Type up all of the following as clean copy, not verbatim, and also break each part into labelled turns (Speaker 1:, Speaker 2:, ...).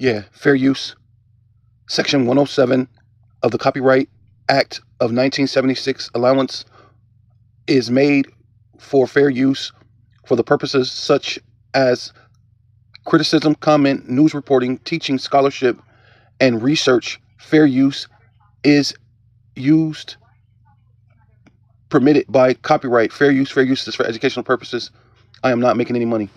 Speaker 1: Yeah, fair use. Section 107 of the Copyright Act of 1976, allowance is made for fair use for the purposes such as criticism, comment, news reporting, teaching, scholarship, and research. Fair use is used, permitted by copyright. Fair use is for educational purposes. I am not making any money.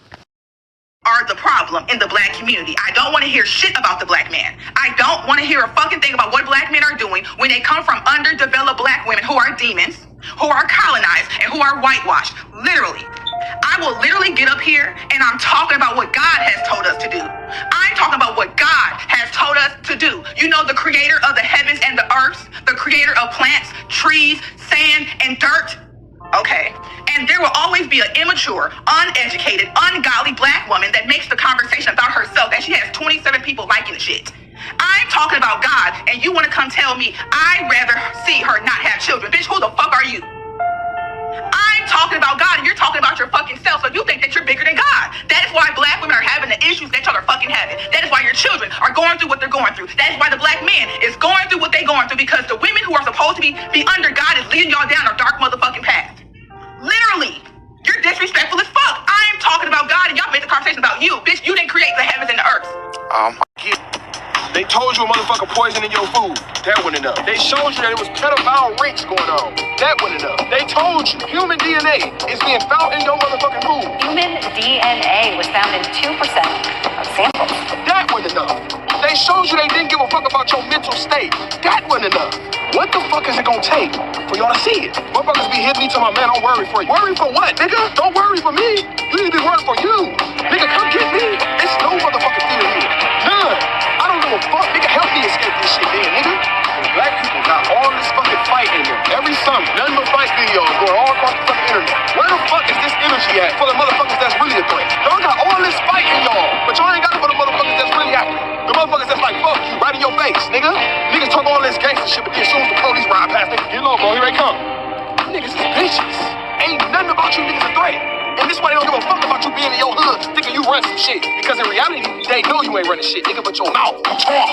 Speaker 2: Are the problem in the black community. I don't want to hear shit about the black man. I don't want to hear a fucking thing about what black men are doing when they come from underdeveloped black women who are demons, who are colonized, and who are whitewashed. Literally. I will literally get up here and I'm talking about what God has told us to do. I'm talking about what God has told us to do. You know, the creator of the heavens and the earth, the creator of plants, trees, sand, and dirt. Okay, and there will always be an immature, uneducated, ungodly black woman that makes the conversation about herself that she has 27 people liking the shit. I'm talking about God, and you want to come tell me I'd rather see her not have children. Bitch, who the fuck are you? I'm talking about God, and you're talking about your fucking self, so you think that you're bigger than God. That is why black women are having the issues that y'all are fucking having. That is why your children are going through what they're going through. That is why the black man is going through what they're going through, because the women who are supposed to be under God is leading y'all down a dark motherfucking path. Literally, you're disrespectful as fuck. I am talking about God, and y'all made the conversation about you. Bitch, you didn't create the heavens and the earth.
Speaker 3: They told you a motherfucker poisoning your food. That wasn't enough. They showed you that it was pedophile rapes going on. That wasn't enough. They told you human DNA is being found in your motherfucking food.
Speaker 4: Human DNA was found in 2% of samples.
Speaker 3: That wasn't enough. They showed you they didn't give a fuck about your mental state. That wasn't enough. What the fuck is it gonna take for y'all to see it? Motherfuckers be hitting me to my man, don't worry for you. Worry for what, nigga? Don't worry for me. You need to be worried for you. Nigga, come get me. It's no motherfucking fear here. None. I don't give a fuck. Nigga, help me escape this shit, man, nigga. And black people got all this fucking fight in them. Every summer, nothing but fight videos going all across the fucking internet. Where the fuck is this energy at for the motherfuckers that's really a threat? Y'all got all this fight in y'all, but y'all ain't got it for the motherfuckers that's really active. The motherfuckers that's like, fuck you, right in your face, nigga. Niggas talk all this gangster shit, but then as soon as the police ride past, they get low, bro, here they come. Niggas is bitches. Ain't nothing about you niggas a threat. And this why they don't give a fuck about you being in your hood, thinking you run some shit. Because in reality, they know you ain't running shit, nigga, but your mouth, you talk.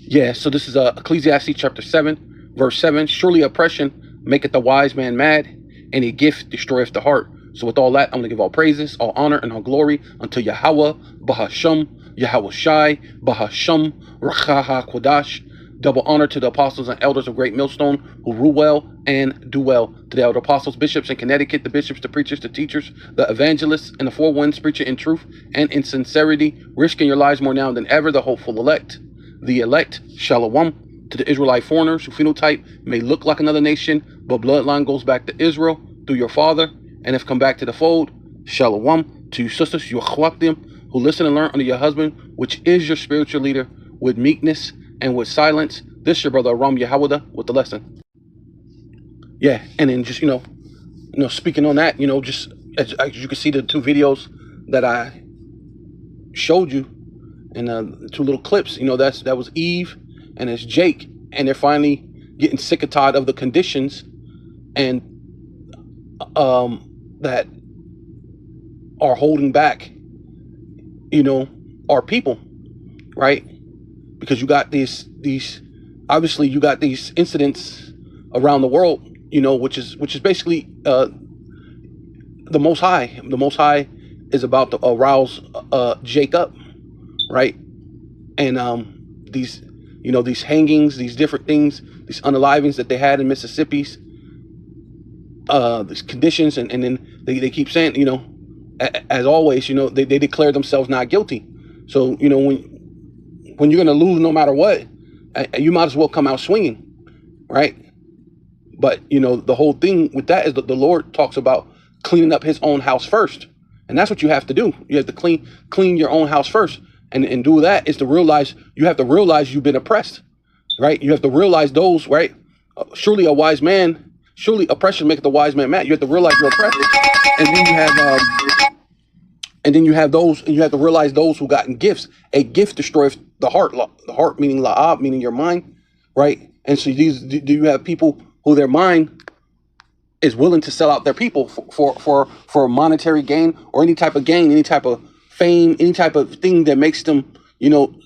Speaker 1: Yeah, so this is Ecclesiastes chapter 7, verse 7. Surely oppression maketh the wise man mad, and a gift destroyeth the heart. So with all that, I'm going to give all praises, all honor, and all glory unto Yahweh, Bahasham, Yahweh Shai, Bahasham, Rachaha Kodash. Double honor to the apostles and elders of Great Millstone who rule well and do well. To the elder apostles, bishops in Connecticut, the bishops, the preachers, the teachers, the evangelists, and the four winds preaching in truth and in sincerity, risking your lives more now than ever, the hopeful elect. The elect, Shalom, to the Israelite foreigners who phenotype may look like another nation, but bloodline goes back to Israel through your father, and have come back to the fold. Shalom to your sisters, your chwaptim, who listen and learn under your husband, which is your spiritual leader, with meekness and with silence. This your brother Aram Yahawada with the lesson. Yeah, and then just speaking on that, just as you can see the two videos that I showed you, and the two little clips, that was Eve and it's Jake, and they're finally getting sick and tired of the conditions and that are holding back, our people, right? Because you got these obviously you got these incidents around the world, which is basically the Most High. The Most High is about to arouse Jacob, right? And these hangings, these different things, these unalivings that they had in Mississippi's, these conditions, and then they keep saying, as always, they declare themselves not guilty. So when you're gonna lose no matter what, you might as well come out swinging, right? But the whole thing with that is that the Lord talks about cleaning up His own house first, and that's what you have to do. You have to clean your own house first, and do that is to realize you've been oppressed, right? You have to realize those, right? Surely oppression maketh the wise man mad. You have to realize you're oppressed, and then you have those, and you have to realize those who gotten gifts. A gift destroys the heart. The heart meaning la'ab, meaning your mind, right? And so do you have people who their mind is willing to sell out their people for monetary gain or any type of gain, any type of fame, any type of thing that makes them,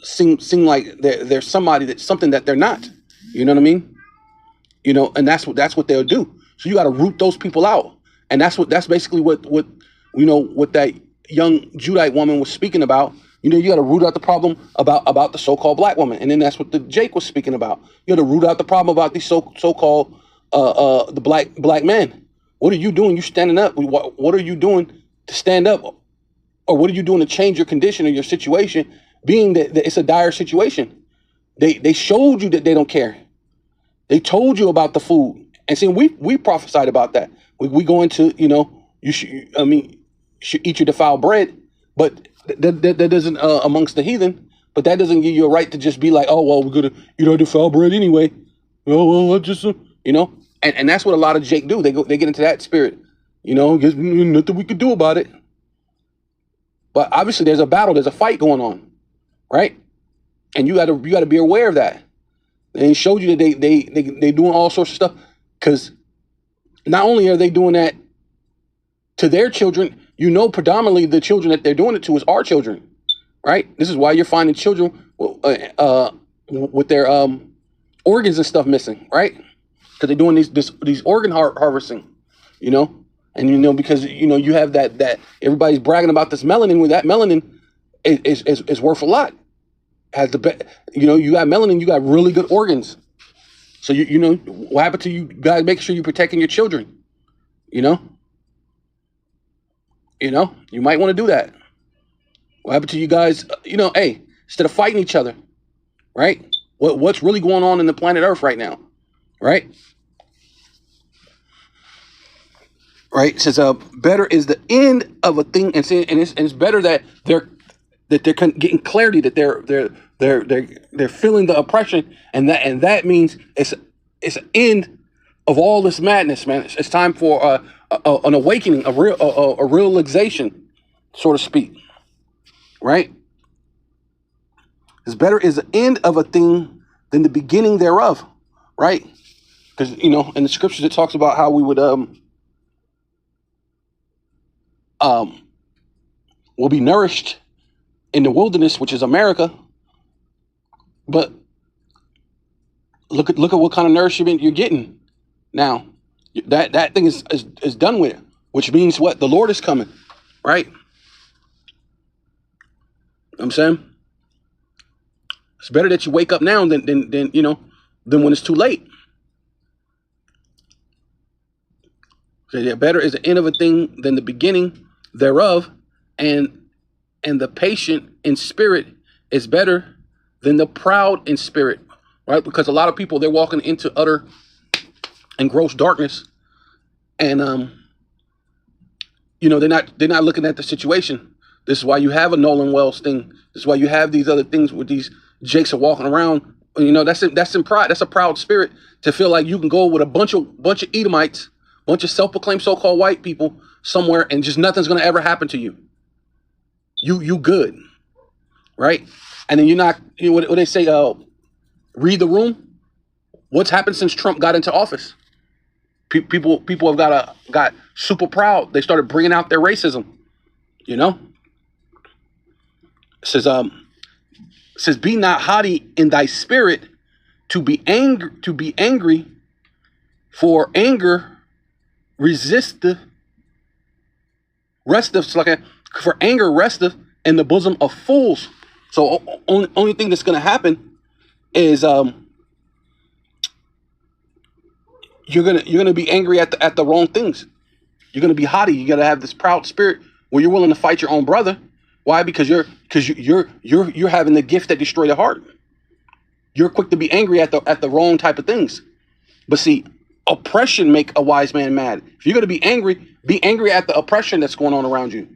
Speaker 1: seem like they're something that they're not. You know what I mean? And that's what they'll do. So you got to root those people out, and that's basically what that young Judite woman was speaking about. You got to root out the problem about the so-called black woman, and then that's what the Jake was speaking about. You got to root out the problem about these so-called the black men. What are you doing? You standing up? What are you doing to stand up, or what are you doing to change your condition or your situation? Being that it's a dire situation, they showed you that they don't care. They told you about the food, and see, we prophesied about that. We go into you should eat your defiled bread, but that doesn't amongst the heathen. But that doesn't give you a right to just be like, oh well, we're gonna eat our defiled bread anyway. Oh well, just and that's what a lot of Jake do. They get into that spirit. There's nothing we could do about it. But obviously, there's a battle, there's a fight going on, right? And you got to be aware of that. And he showed you that they doing all sorts of stuff, because not only are they doing that to their children, predominantly the children that they're doing it to is our children, right? This is why you're finding children with their organs and stuff missing, right? Because they're doing these organ harvesting, and because you have that everybody's bragging about this melanin. With that melanin is worth a lot. Has the you got melanin, you got really good organs. So what happened to you guys? Make sure you're protecting your children. You might want to do that. What happened to you guys? Hey, instead of fighting each other, right? What's really going on in the planet Earth right now, right? Right. It says, better is the end of a thing, and it's better that they're getting clarity, that they're feeling the oppression, and that means it's an end of all this madness, man. It's time for an awakening, a realization, so to speak. Right. It's better is the end of a thing than the beginning thereof. Right. Because in the scriptures it talks about how we would will be nourished in the wilderness, which is America. But look at what kind of nourishment you're getting now. That thing is done with, which means what? The Lord is coming, right? I'm saying it's better that you wake up now than when it's too late. So yeah, better is the end of a thing than the beginning thereof, and the patient in spirit is better than the proud in spirit, right? Because a lot of people, they're walking into utter and gross darkness, and they're not looking at the situation. This is why you have a Nolan Wells thing. This is why you have these other things with these Jakes are walking around. That's in pride. That's a proud spirit to feel like you can go with a bunch of Edomites, bunch of self-proclaimed so-called white people somewhere, and just nothing's gonna ever happen to you. You good, right? And then you're not. What they say? Read the room. What's happened since Trump got into office? People have got super proud. They started bringing out their racism. It says, be not haughty in thy spirit, to be angry, for anger resteth, for anger resteth in the bosom of fools. So only thing that's going to happen is you're gonna be angry at the wrong things. You're gonna be haughty. You gotta have this proud spirit where you're willing to fight your own brother. Why? Because you're having the gift that destroys the heart. You're quick to be angry at the wrong type of things. But see, oppression make a wise man mad. If you're gonna be angry at the oppression that's going on around you.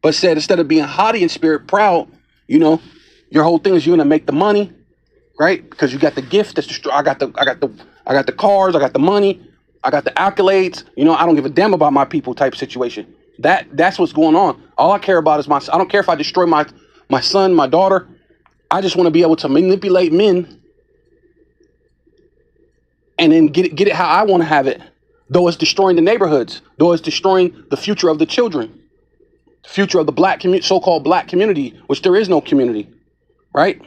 Speaker 1: But instead of being haughty in spirit, proud, your whole thing is you're gonna make the money, right? Because you got the gift that's destroy. I got the cars, I got the money, I got the accolades. I don't give a damn about my people type situation. That's what's going on. All I care about is I don't care if I destroy my son, my daughter. I just want to be able to manipulate men and then get it how I want to have it, though it's destroying the neighborhoods, though it's destroying the future of the children, the future of the black community, so-called black community, which there is no community, right?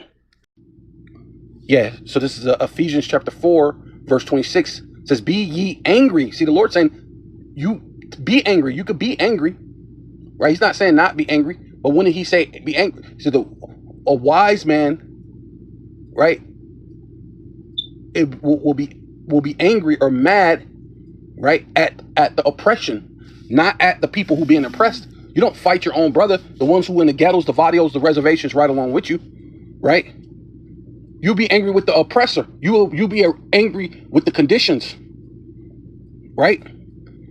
Speaker 1: Yeah, so this is Ephesians chapter 4, verse 26. It says, be ye angry. See, the Lord saying, you be angry. You could be angry, right? He's not saying not be angry, but when did he say be angry? He said a wise man, right, it will be angry or mad, right, at the oppression, not at the people who being oppressed. You don't fight your own brother, the ones who in the ghettos, the barrios, the reservations, right along with you, right? You'll be angry with the oppressor. You'll be angry with the conditions, right?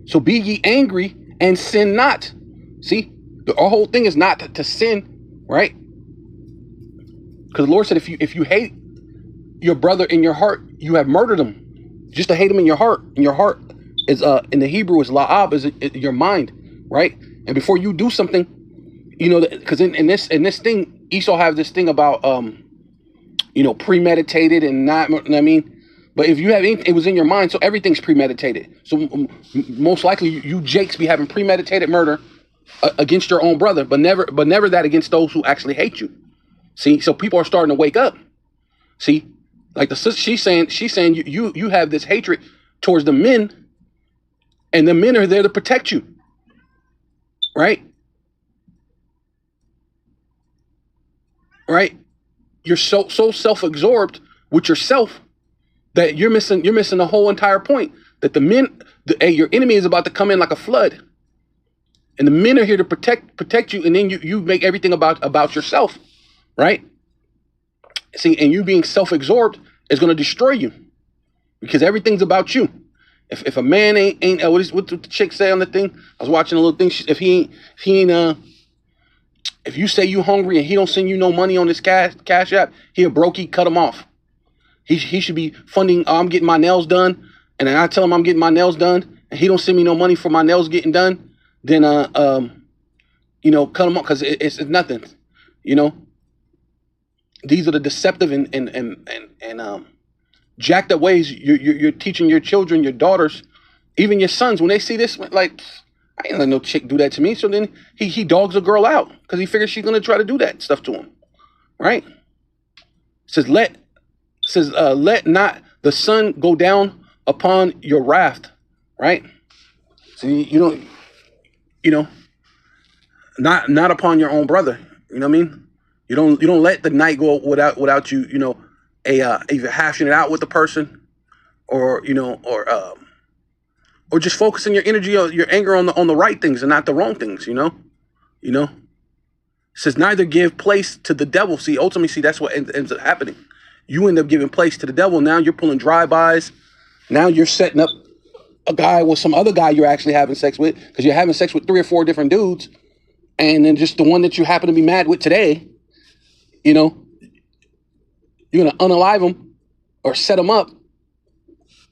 Speaker 1: So be ye angry and sin not. See, the whole thing is not to sin, right? Because the Lord said, if you hate your brother in your heart, you have murdered him. Just to hate him in your heart. And your heart is in the Hebrew is la'ab, is your mind, right? And before you do something, you know, because in this thing, Esau have this thing about you know, premeditated and not, you know what I mean? But if you have anything, it was in your mind, so everything's premeditated. So most likely you Jakes be having premeditated murder against your own brother, but never that against those who actually hate you. See, so people are starting to wake up. See, like the sister, she's saying you have this hatred towards the men, and the men are there to protect you, right? Right? You're so self-absorbed with yourself that you're missing the whole entire point. That the men, your enemy is about to come in like a flood, and the men are here to protect you, and then you make everything about yourself, right? See, and you being self-absorbed is going to destroy you because everything's about you. If a man ain't what the chick say on the thing? I was watching a little thing. If you say you hungry and he don't send you no money on this cash app, he a brokey, cut him off. He should be funding. I'm getting my nails done, and then I tell him I'm getting my nails done, and he don't send me no money for my nails getting done. Then you know, cut him off because it's nothing. You know, these are the deceptive and jacked up ways you're teaching your children, your daughters, even your sons. When they see this, like, I ain't let no chick do that to me. So then he dogs a girl out because he figures she's gonna try to do that stuff to him, right? Says let not the sun go down upon your wrath, right? So you don't, not upon your own brother. You know what I mean? You don't let the night go without you, you know, either hashing it out with the person, or or just focusing your energy, your anger on the right things and not the wrong things. You know. It says neither give place to the devil. See, ultimately, that's what ends up happening. You end up giving place to the devil. Now you're pulling drive-bys. Now you're setting up a guy with some other guy you're actually having sex with, because you're having sex with 3 or 4 different dudes, and then just the one that you happen to be mad with today, you know, you're gonna unalive him or set him up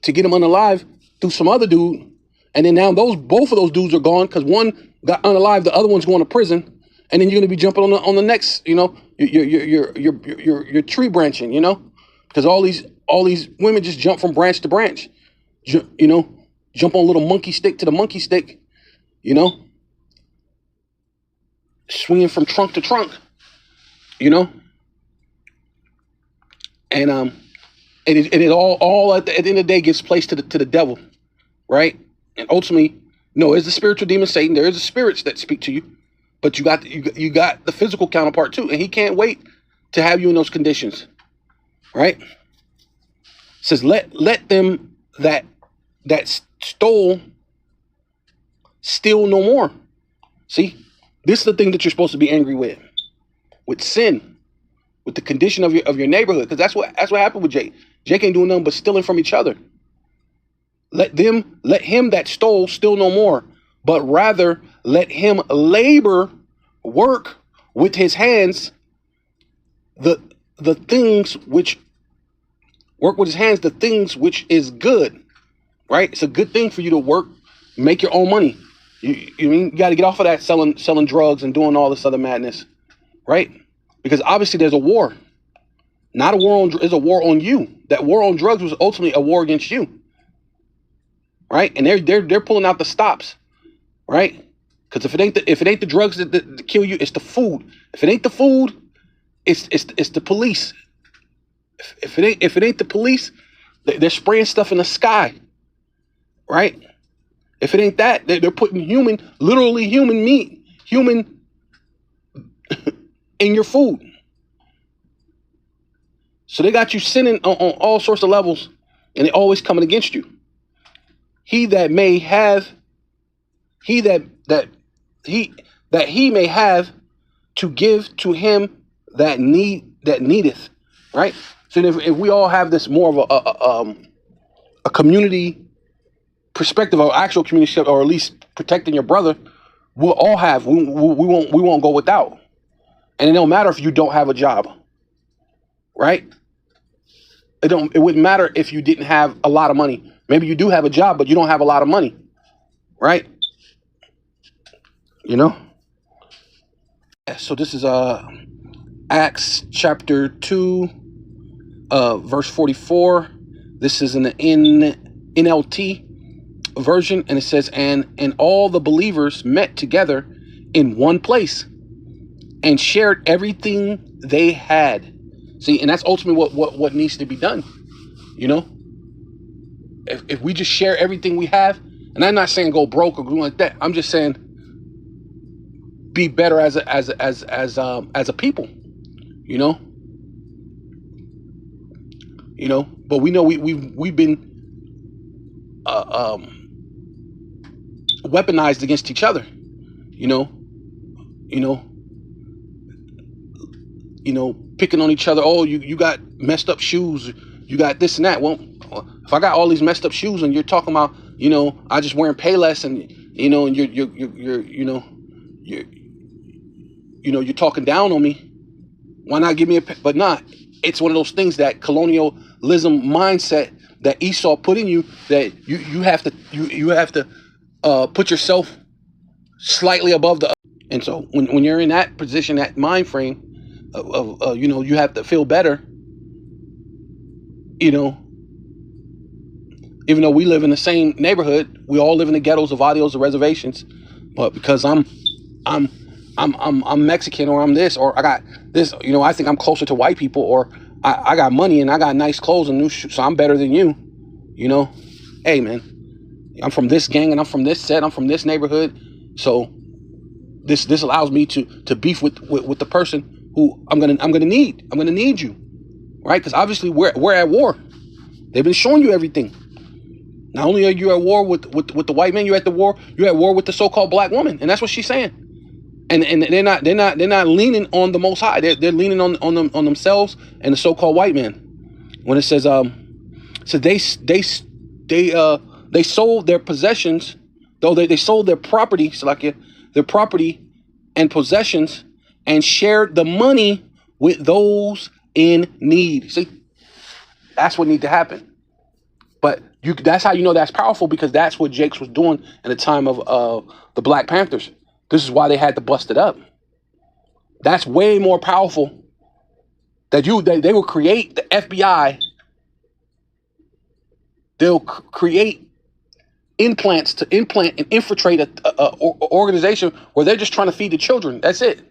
Speaker 1: to get him unalive through some other dude, and then now both of those dudes are gone because one got unalive, the other one's going to prison, and then you're gonna be jumping on the next, you know, you're tree branching, you know, because all these women just jump from branch to branch, you know, jump on a little monkey stick to the monkey stick, you know, swinging from trunk to trunk, you know, and it all at the end of the day gives place to the devil, right? And ultimately, no, there's the spiritual demon Satan. There is the spirits that speak to you, but you got the physical counterpart too, and he can't wait to have you in those conditions, right? It says let them that stole steal no more. See, this is the thing that you're supposed to be angry with sin, with the condition of your neighborhood, because that's what happened with Jake. Jake ain't doing nothing but stealing from each other. Let him that stole steal no more, but rather let him labor, work with his hands, the things which is good, right? It's a good thing for you to work, make your own money. You got to get off of that selling drugs and doing all this other madness, right? Because obviously there's a war, not a war on, is a war on you. That war on drugs was ultimately a war against you, right? And they're pulling out the stops, right? Because if it ain't the drugs that kill you, it's the food. If it ain't the food, it's the police. If it ain't the police, they're spraying stuff in the sky, right? If it ain't that, they're putting literally human meat, in your food. So they got you sinning on all sorts of levels, and they always coming against you. He that may have to give to him that needeth, right? So if we all have this more of a community perspective, or actual community, or at least protecting your brother, we'll all have. We won't go without, and it don't matter if you don't have a job, right? It wouldn't matter if you didn't have a lot of money. Maybe you do have a job, but you don't have a lot of money, right? You know. So this is Acts chapter 2, verse 44. This is in the NLT version, and it says, and all the believers met together in one place and shared everything they had. See, and that's ultimately what needs to be done. You know, if we just share everything we have, and I'm not saying go broke or something like that. I'm just saying be better as a people. You know. But we know we've been weaponized against each other. Picking on each other. Oh, you got messed up shoes. You got this and that. Well, if I got all these messed up shoes, and you're talking about, I just wearing Payless, and and you're talking down on me. Why not give me but not? It's one of those things, that colonialism mindset that Esau put in you, that you have to put yourself slightly above the. And so when you're in that position, that mind frame of you have to feel better. Even though we live in the same neighborhood, we all live in the ghettos, the barrios, the reservations. But because I'm Mexican, or I'm this, or I got this, I think I'm closer to white people, or I got money and I got nice clothes and new shoes, so I'm better than you. Hey man, I'm from this gang and I'm from this set, I'm from this neighborhood, so this allows me to beef with the person who I'm gonna need you, right? Because obviously we're at war. They've been showing you everything. Not only are you at war with the white man, you're at war with the so-called black woman, and that's what she's saying. And they're not leaning on the Most High. They're leaning on themselves and the so-called white man. When it says so they sold their possessions, though they sold their property, their property and possessions, and shared the money with those in need. See, that's what needs to happen. But that's how that's powerful, because that's what Jakes was doing in the time of the Black Panthers. This is why they had to bust it up. That's way more powerful. They will create the FBI. They'll create implants to implant and infiltrate a organization where they're just trying to feed the children. That's it.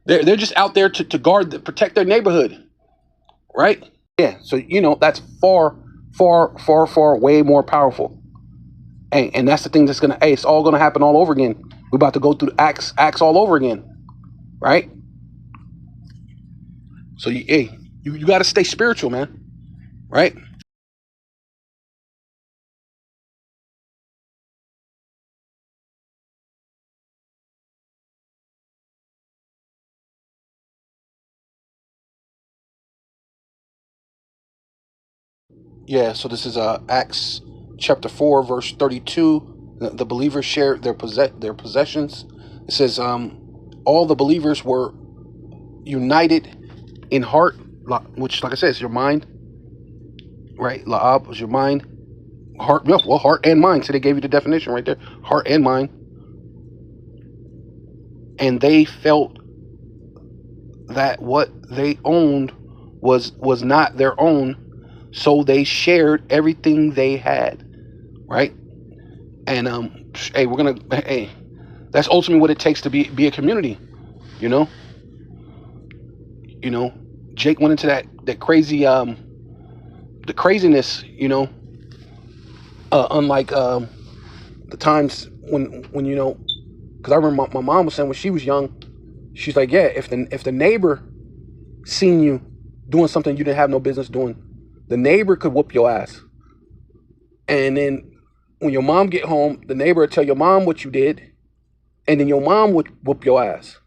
Speaker 1: They're just out there to protect their neighborhood, right? Yeah. So that's far way more powerful. And that's the thing that's it's all gonna happen all over again. We're about to go through acts all over again, right? So you got to stay spiritual, man, right? Yeah. So this is Acts chapter 4, verse 32. The believers shared their possessions. It says all the believers were united in heart, which, like I said, is your mind, right? La'ab was your mind. Heart, well, heart and mind. So they gave you the definition right there. Heart and mind. And they felt that what they owned was not their own, so they shared everything they had, right? And hey, that's ultimately what it takes to be a community. You know, Jake went into that crazy the craziness. Unlike the times when because I remember my mom was saying when she was young, she's like, yeah, if the neighbor seen you doing something you didn't have no business doing, the neighbor could whoop your ass. And then when your mom get home, the neighbor would tell your mom what you did, and then your mom would whoop your ass.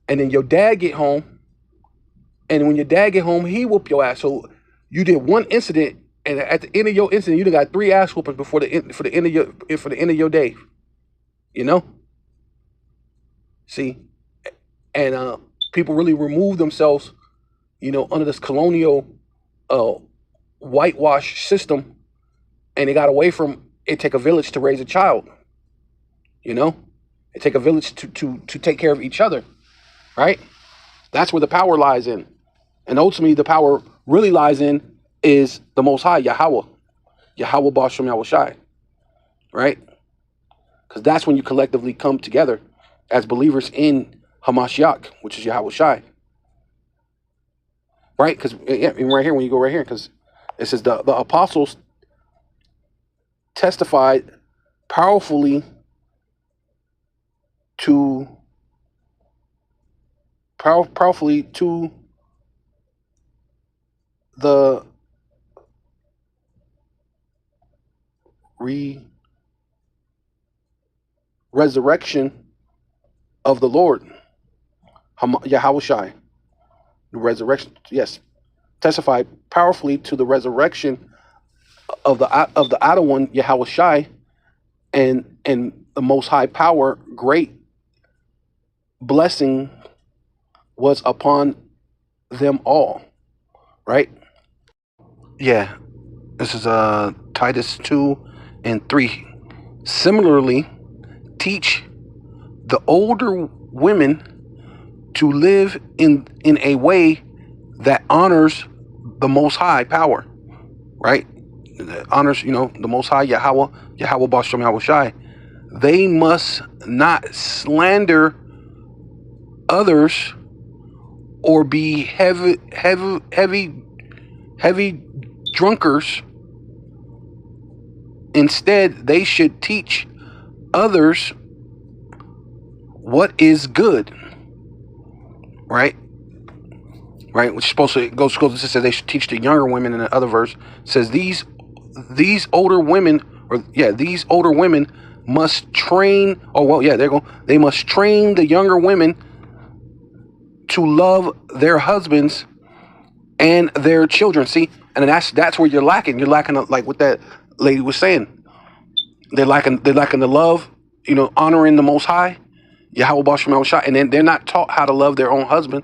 Speaker 1: And then your dad get home, and when your dad get home, he whoop your ass. So you did one incident, and at the end of your incident, you done got 3 ass whoopings for the end of your day. See, and people really remove themselves, under this colonial whitewash system, and they got away from it. Take a village to raise a child. It take a village to take care of each other, right? That's where the power lies in. And ultimately, the power really lies in is the Most High, Yahweh. Yahweh Bashem Yahweh Shai, right? Because that's when you collectively come together as believers in Hamashiach, which is Yahweh Shai. Right? Because right here, when you go right here, because it says the apostles testified powerfully to the resurrection of the Lord, Yahweh Shai. The resurrection, yes, testified powerfully to the resurrection of the Other One, Yahweh Shai, and the Most High power, great blessing was upon them all. Right? Yeah. This is Titus 2:3. Similarly, teach the older women to live in a way that honors the Most High power, right? Honors, the Most High, Yahweh Bashem Yahweh Shai. They must not slander others or be heavy drunkards. Instead, they should teach others what is good. Right? Which is supposed to go to says they should teach the younger women. In the other verse, it says these older women, these older women must train. Oh well, yeah, there you go. They must train the younger women to love their husbands and their children. See, and that's where you're lacking. You're lacking, like what that lady was saying. They're lacking the love, honoring the Most High, Yahweh Bashem Yahweh Shai, and then they're not taught how to love their own husband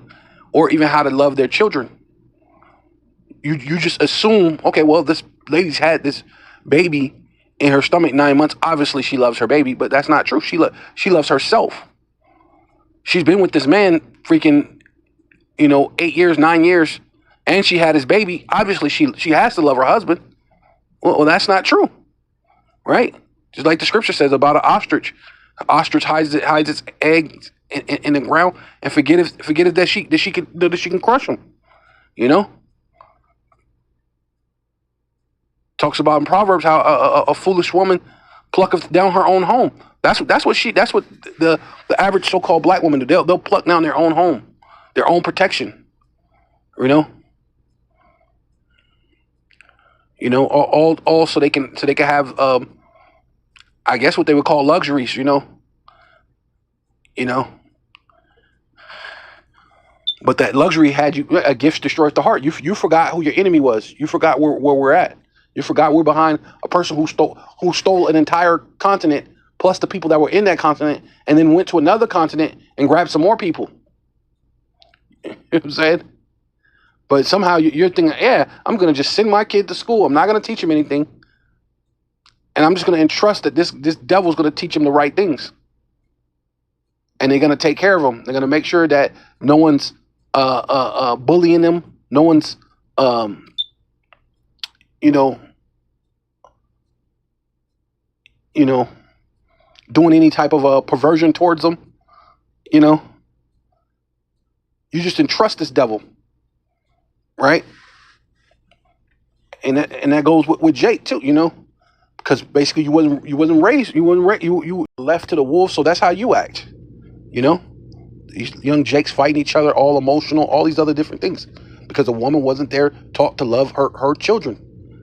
Speaker 1: or even how to love their children. You just assume, okay, well, this lady's had this baby in her stomach 9 months. Obviously, she loves her baby, but that's not true. She loves herself. She's been with this man freaking, 8 years, 9 years, and she had his baby. Obviously, she has to love her husband. Well, that's not true, right? Just like the scripture says about an ostrich. An ostrich hides its eggs in the ground and forget it that she can crush them. Talks about in Proverbs how a foolish woman plucketh down her own home. That's what the average so-called black woman do. They'll pluck down their own home, their own protection. All so they can have I guess what they would call luxuries. But that luxury had you. A gift destroys the heart. You forgot who your enemy was. You forgot where we're at. You forgot we're behind a person who stole an entire continent plus the people that were in that continent, and then went to another continent and grabbed some more people. You know what I'm saying? But somehow you're thinking, yeah, I'm gonna just send my kid to school. I'm not gonna teach him anything, and I'm just gonna entrust that this devil's gonna teach him the right things, and they're gonna take care of him. They're gonna make sure that no one's bullying them. No one's doing any type of perversion towards them. You know, you just entrust this devil, right? And that goes with Jake too, you know, because basically you wasn't raised, you left to the wolves, so that's how you act, you know. These young Jakes fighting each other, all emotional, all these other different things, because a woman wasn't there taught to love her children,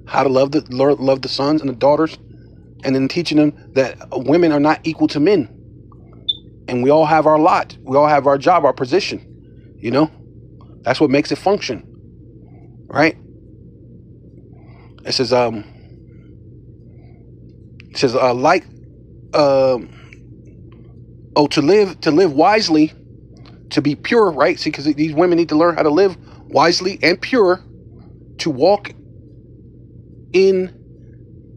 Speaker 1: how to love the sons and the daughters, and then teaching them that women are not equal to men, and we all have our lot, we all have our job, our position, you know. That's what makes it function, right? It says to live wisely, to be pure, right? See, because these women need to learn how to live wisely and pure, to work in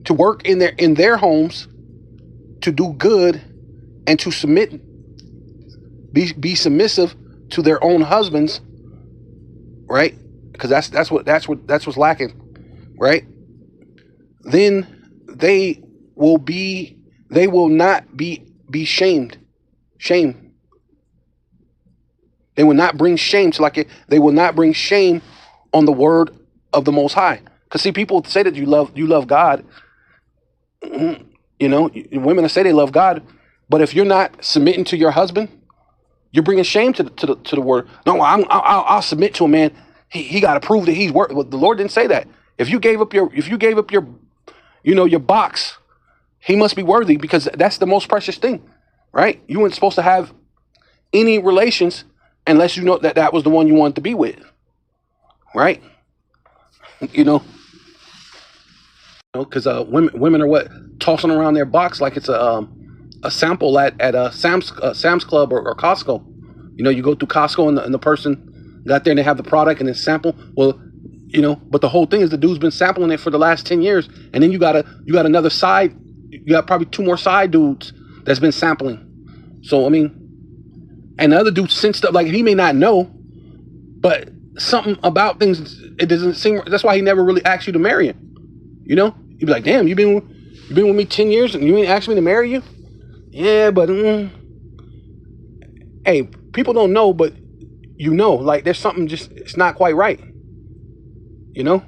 Speaker 1: their homes, to do good, and to be submissive to their own husbands, right? Because that's what's lacking, right? Then they will not be shamed. They will not bring shame to they will not bring shame on the word of the Most High. Because see, people say that you love God. You know, women say they love God, but if you're not submitting to your husband, you're bringing shame to the word. No, I'll submit to a man. He got to prove that he's worth. Well, the Lord didn't say that. If you gave up your your box, he must be worthy, because that's the most precious thing, right? You weren't supposed to have any relations unless you know that was the one you wanted to be with, right? You know, because women are tossing around their box like it's a sample at a Sam's Club or Costco. You know, you go through Costco and the person got there and they have the product and it's sample. Well, you know, but the whole thing is the dude's been sampling it for the last 10 years, and then you got another side. You got probably 2 more side dudes that's been sampling. So I mean, and the other dude sensed up, like, he may not know, but something about things, it doesn't seem. That's why he never really asked you to marry him. You know, he'd be like, "Damn, you've been with me 10 years and you ain't asked me to marry you." Yeah, but hey, people don't know, but you know, like, there's something it's not quite right. You know,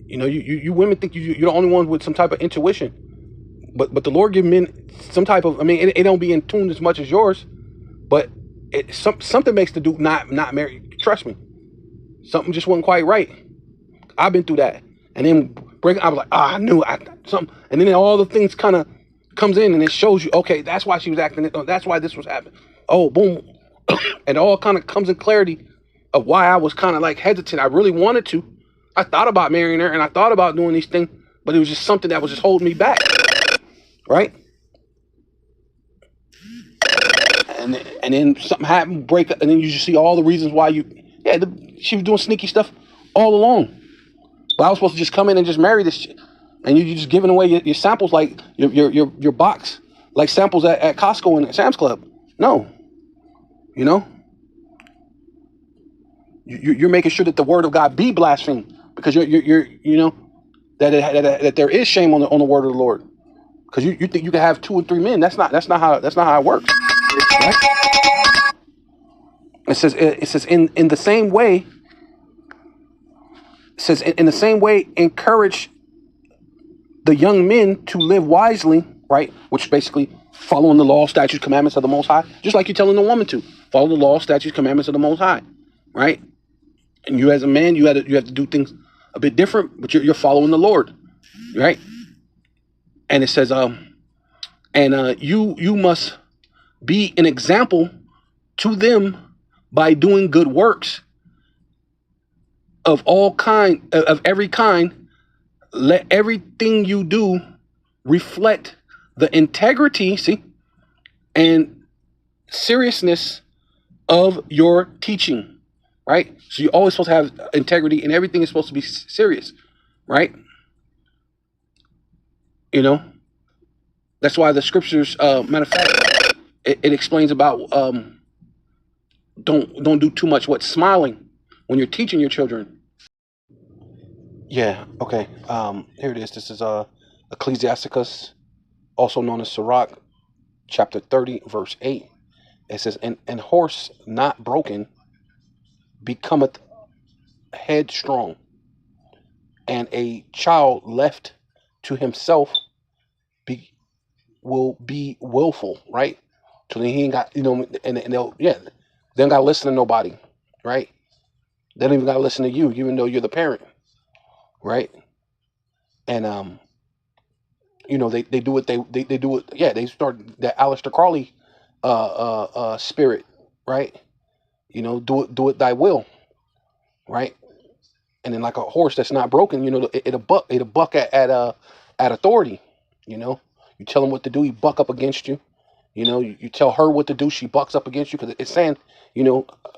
Speaker 1: you women think you're the only ones with some type of intuition, but the Lord give men some type of. I mean, it don't be in tune as much as yours, but something makes the dude not marry. Trust me, something just wasn't quite right. I've been through that, and then I was like, I knew something, and then all the things kind of comes in and it shows you, okay, that's why she was acting. That's why this was happening. Oh, boom, and it all kind of comes in clarity of why I was kind of like hesitant. I really wanted to. I thought about marrying her and I thought about doing these things, but it was just something that was just holding me back, right? And then something happened, break up, and then you just see all the reasons why she was doing sneaky stuff all along. But I was supposed to just come in and just marry this shit, and you're just giving away your samples, like your box, like samples at Costco and Sam's Club. No, you know, you're making sure that the word of God be blasphemed, because you're you know that there is shame on the word of the Lord, because you think you can have 2 or 3 men. That's not how it works. Right? It says in the same way. It says in the same way, encourage the young men to live wisely, right? Which basically following the law, statutes, commandments of the Most High, just like you're telling the woman to follow the law, statutes, commandments of the Most High, right? And you as a man, you have to do things a bit different, but you're following the Lord, right? And it says, you must be an example to them by doing good works of every kind. Let everything you do reflect the integrity, and seriousness of your teaching, right? So you're always supposed to have integrity, and everything is supposed to be serious, right? You know, that's why the scriptures, matter of fact, it explains about don't do too much smiling when you're teaching your children. Yeah, okay. Here it is. This is Ecclesiasticus also known as Sirach, chapter 30, verse 8. It says, and horse not broken becometh headstrong, and a child left to himself be will be willful, right? So then he ain't got, and they'll, they don't got to listen to nobody, right? They don't even got to listen to you, even though you're the parent, right? And they do what they do it. Yeah, they start that Aleister Crowley spirit, right? Do it thy will, right? And then like a horse that's not broken, it'll buck at authority. You tell him what to do, he buck up against you. You tell her what to do, she bucks up against you, because it's saying,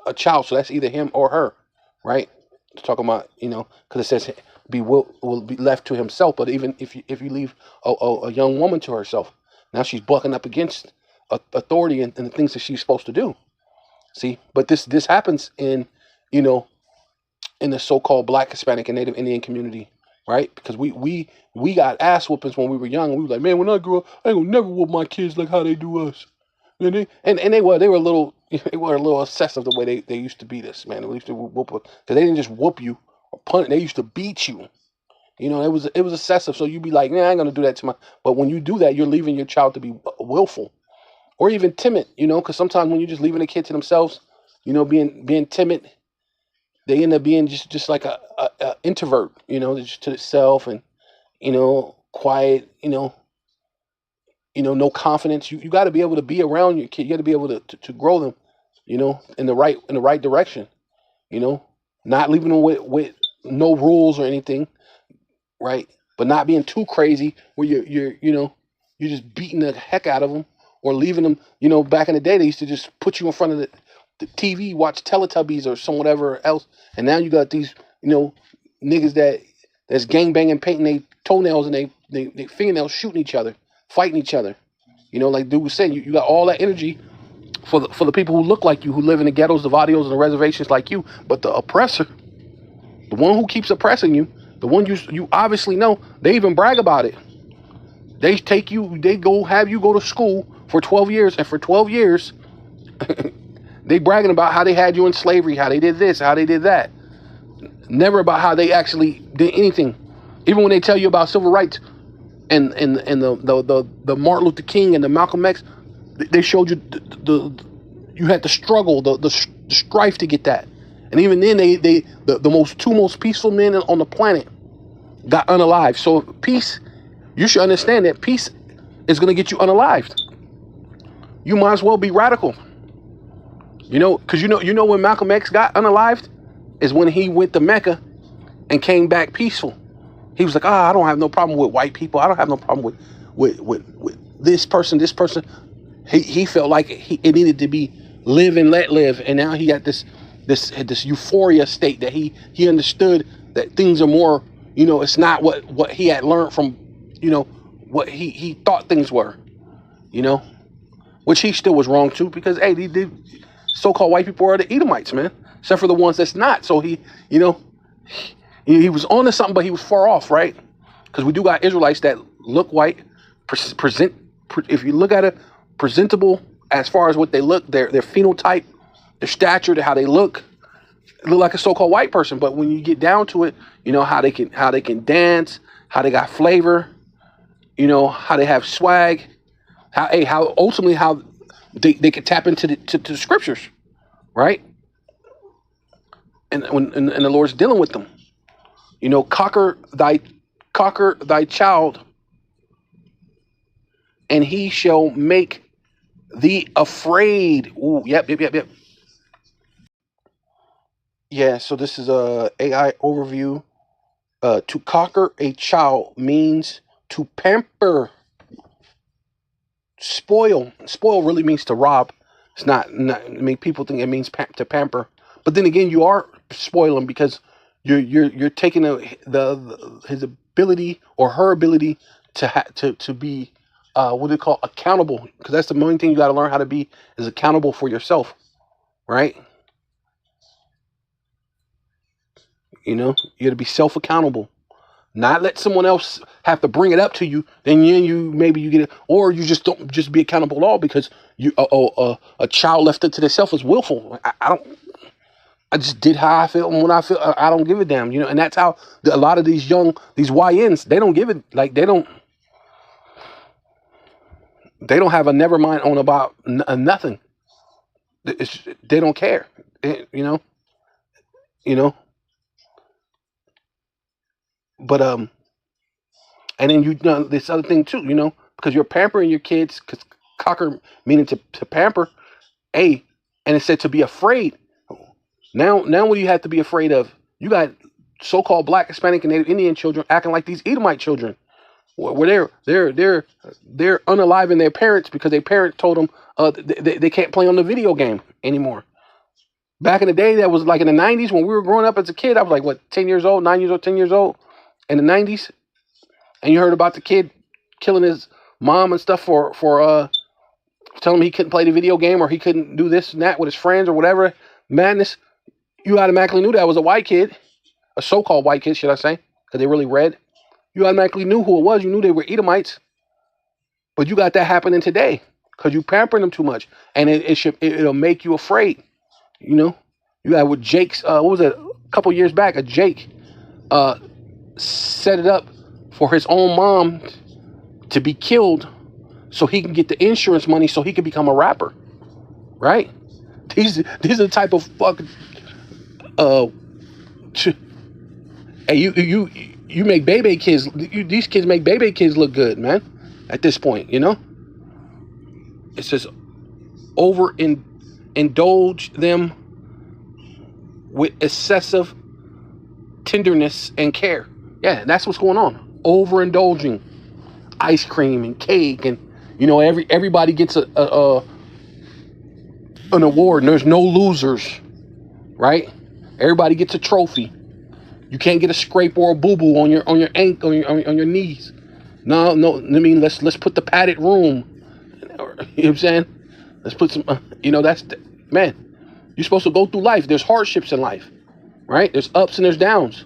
Speaker 1: a child, so that's either him or her, right? It's talking about, because it says will be left to himself. But even if you leave a young woman to herself, now she's bucking up against authority and the things that she's supposed to do. See, but this happens in in the so-called Black, Hispanic, and Native Indian community, right? Because we got ass whoopings when we were young. We were like, man, when I grow up, I ain't gonna never whoop my kids like how they do us. And they were a little obsessive the way they used to beat us, man. They used to whoop, because they didn't just whoop you or punt. They used to beat you. It was excessive. So you'd be like, man, I ain't gonna do that to my. But when you do that, you're leaving your child to be willful or even timid. Because sometimes when you're just leaving a kid to themselves, being timid, they end up being just like a introvert, just to itself, and quiet, no confidence. You got to be able to be around your kid. You got to be able to grow them, in the right direction, not leaving them with no rules or anything, right? But not being too crazy where you're just beating the heck out of them, or leaving them. Back in the day, they used to just put you in front of the TV, watch Teletubbies or some whatever else, and now you got these niggas that's gangbanging, painting their toenails and they fingernails, shooting each other, fighting each other. Like dude was saying, you got all that energy for the people who look like you, who live in the ghettos, the barrios, and the reservations like you, but the oppressor, the one who keeps oppressing you, the one you obviously know, they even brag about it. They go have you go to school for 12 years, and for 12 years, they bragging about how they had you in slavery, how they did this, how they did that. Never about how they actually did anything. Even when they tell you about civil rights and the Martin Luther King and the Malcolm X, they showed you you had to struggle, the strife to get that. And even then, the two most peaceful men on the planet got unalived. So peace, you should understand that peace is going to get you unalived. You might as well be radical. Because when Malcolm X got unalived is when he went to Mecca and came back peaceful. He was like, I don't have no problem with white people. I don't have no problem with this person. He felt like it needed to be live and let live. And now he got this euphoria state that he understood that things are more, it's not what he had learned from, what he thought things were, which he still was wrong too, because, hey, the so-called white people are the Edomites, man, except for the ones that's not. So he was onto something, but he was far off, right? Because we do got Israelites that look white, if you look at it, presentable as far as what they look, their phenotype, their stature, how they look like a so-called white person. But when you get down to it, how they can dance, how they got flavor, how they have swag, how ultimately how they can tap into the scriptures, right? And when the Lord's dealing with them, conquer thy child, and he shall make thee afraid. Ooh, yep. Yeah, so this is a AI overview. To conquer a child means to pamper, spoil. Spoil really means to rob. It's not. I mean, people think it means to pamper, but then again, you are spoiling, because you're taking his ability or her ability to be what do they call accountable, because that's the main thing you got to learn how to be, is accountable for yourself, right? You got to be self accountable, Not let someone else have to bring it up to you. Then maybe you get it, or you just don't just be accountable at all because a child left it to themselves is willful. I just did how I feel, and when I feel, I don't give a damn, and that's how a lot of these YNs, they don't give it, like they don't have a never mind on about nothing. They don't care, you know. But and then this other thing too, because you're pampering your kids, because cocker meaning to pamper, and it said to be afraid. Now what do you have to be afraid of? You got so-called Black, Hispanic, and Native Indian children acting like these Edomite children, where they're unaliving their parents because their parents told them they can't play on the video game anymore. Back in the day, that was like in the 90s when we were growing up as a kid. I was like, what, 10 years old, 9 years old, 10 years old in the 90s. And you heard about the kid killing his mom and stuff for telling him he couldn't play the video game or he couldn't do this and that with his friends or whatever madness. You automatically knew that was a white kid, a so-called white kid, should I say, because they really red. You automatically knew who it was. You knew they were Edomites. But you got that happening today because you pampering them too much, and it'll make you afraid. You got with Jake's. What was it? A couple years back, a Jake set it up for his own mom to be killed so he can get the insurance money so he can become a rapper, right? These are the type of fucking hey, you make baby kids. These kids make baby kids look good, man. At this point, it's just indulge them with excessive tenderness and care. Yeah, that's what's going on. Overindulging ice cream and cake, and everybody gets an award, and there's no losers, right? Everybody gets a trophy. You can't get a scrape or a boo-boo on your ankle, on your knees. No. I mean, let's put the padded room. You know what I'm saying? Let's put some. Man. You're supposed to go through life. There's hardships in life, right? There's ups and there's downs.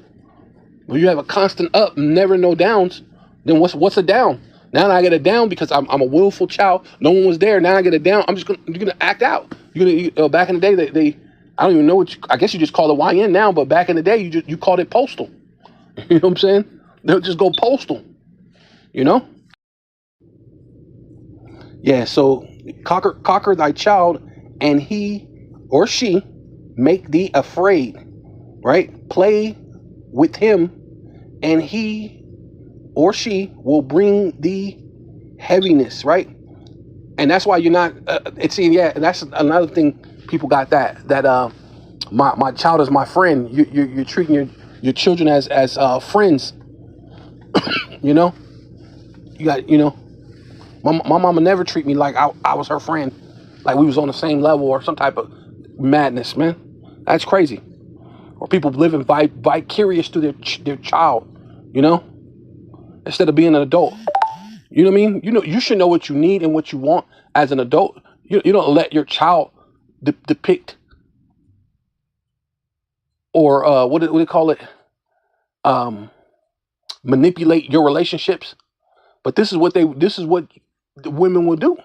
Speaker 1: When you have a constant up, never no downs, then what's a down? Now I get a down because I'm a willful child. No one was there. Now I get a down. You're gonna act out. Back in the day, they I don't even know I guess you just call it YN now, but back in the day, you called it postal. You know what I'm saying? They'll just go postal. Yeah. So conquer thy child, and he or she make thee afraid, right? Play with him, and he or she will bring thee heaviness, right? And that's why you're not. And that's another thing. People got that my child is my friend. You're treating your children as friends. You got my mama never treat me like I was her friend, like we was on the same level or some type of madness, man. That's crazy. Or people living vicarious through their child, instead of being an adult. You know what I mean? You should know what you need and what you want as an adult. You don't let your child depict or what do they call it? Manipulate your relationships. But this is what the women will do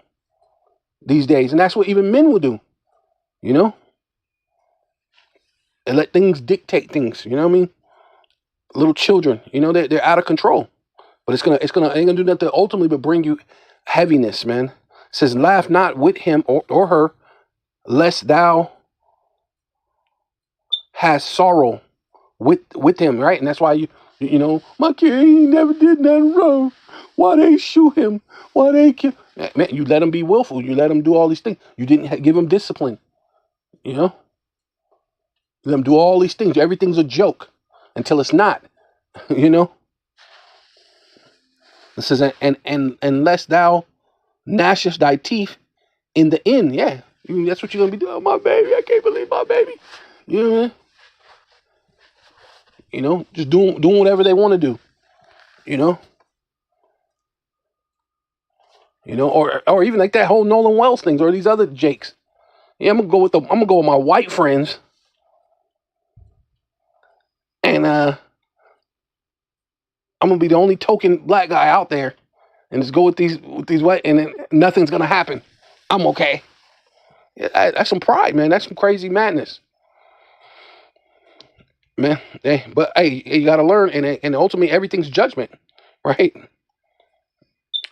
Speaker 1: these days, and that's what even men will do. And let things dictate things. You know what I mean? Little children, they're out of control. But it ain't gonna do nothing ultimately but bring you heaviness, man. It says, laugh not with him or her, lest thou has sorrow with him, right? And that's why my kid, he never did nothing wrong. Why they shoot him? Why they kill? Man, you let him be willful. You let him do all these things. You didn't give him discipline. You let him do all these things. Everything's a joke until it's not. It says, and unless thou gnashest thy teeth in the end, yeah, that's what you're gonna be doing. Oh, my baby, I can't believe my baby. You know what I mean? Just doing whatever they want to do. Or even like that whole Nolan Wells things or these other Jakes. Yeah, I'm gonna go with my white friends, and I'm gonna be the only token black guy out there, and just go with these white, and then nothing's gonna happen. I'm okay. Yeah, that's some pride, man. That's some crazy madness, man. Hey, but hey, you gotta learn, and ultimately everything's judgment, right?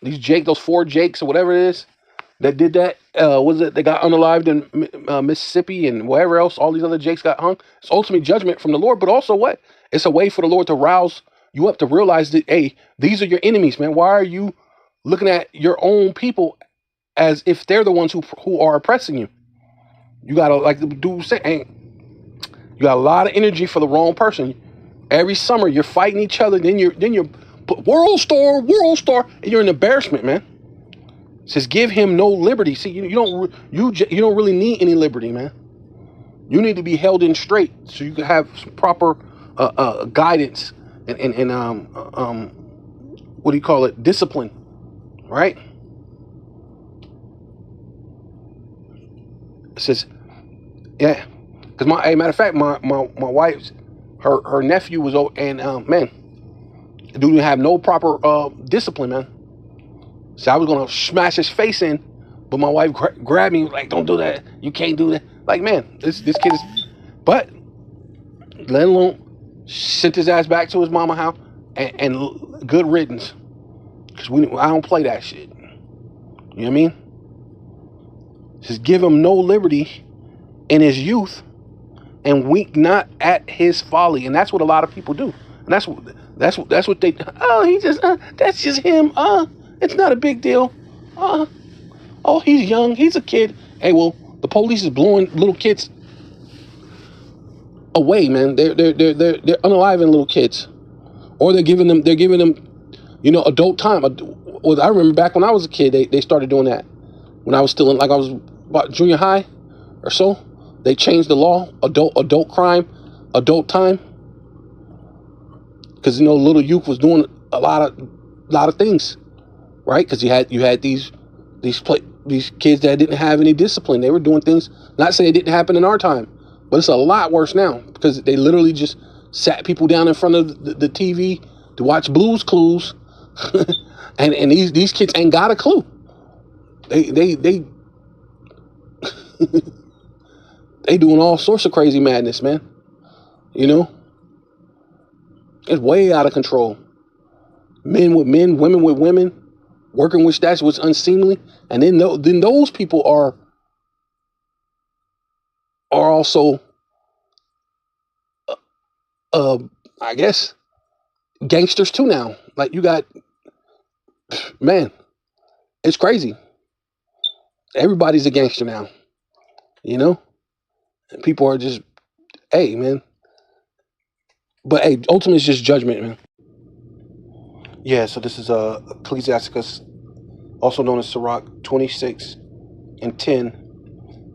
Speaker 1: Those 4 Jakes or whatever it is that did that, was it? They got unalived in Mississippi and wherever else. All these other Jakes got hung. It's ultimate judgment from the Lord, but also what? It's a way for the Lord to rouse you up to realize that, hey, these are your enemies, man. Why are you looking at your own people as if they're the ones who are oppressing you? You gotta, like the dude said, hey, you got a lot of energy for the wrong person. Every summer you're fighting each other, then you're world star, and you're an embarrassment, man. It says give him no liberty. See, you don't really need any liberty, man. You need to be held in straight so you can have some proper guidance and what do you call it? Discipline, right? It says, yeah, because matter of fact, my wife's her nephew was and man, the dude didn't have no proper discipline, man. So I was gonna smash his face in, but my wife grabbed me like, "Don't do that. You can't do that." Like, man, this kid is. But let alone sent his ass back to his mama house and good riddance, because I don't play that shit. You know what I mean? Just give him no liberty in his youth, and wink not at his folly, and that's what a lot of people do. And that's what they. Oh, he just that's just him. It's not a big deal. Oh, he's young. He's a kid. Hey, well, the police is blowing little kids away, man. They're unaliving little kids, or they're giving them adult time. Well, I remember back when I was a kid, they started doing that. When I was still in, like, I was about junior high or so, they changed the law, adult crime, adult time, because little youth was doing a lot of things, right? Because you had these kids that didn't have any discipline. They were doing things. Not saying it didn't happen in our time, but it's a lot worse now, because they literally just sat people down in front of the TV to watch Blue's Clues, and these kids ain't got a clue. They they doing all sorts of crazy madness, man. It's way out of control. Men with men, women with women, working with that's what's unseemly, and then those people are also, I guess, gangsters too now. Like, you got, man, it's crazy. Everybody's a gangster now, and people are just, hey, man. But hey, ultimately it's just judgment, man. Yeah, so this is Ecclesiasticus, also known as Sirach 26:10.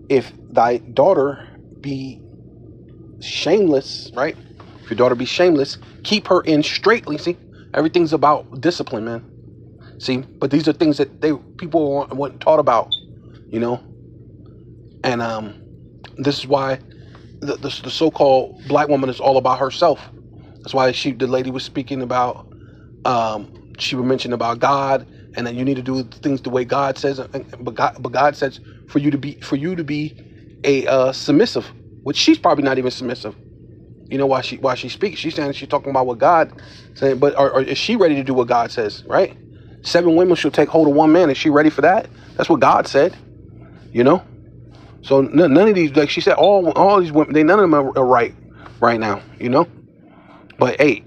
Speaker 1: If thy daughter be shameless, right? If your daughter be shameless, keep her in straitly. See, everything's about discipline, man. See, but these are things that people weren't taught about, and this is why the so-called black woman is all about herself. That's why the lady was speaking about, she would mention about God, and that you need to do things the way God says. But God says for you to be a submissive, which she's probably not even submissive. Why she speaks? She's talking about what God saying, but or is she ready to do what God says? Right? 7 women shall take hold of one man. Is she ready for that? That's what God said. So none of these, like she said, all these women, none of them are right now. But hey,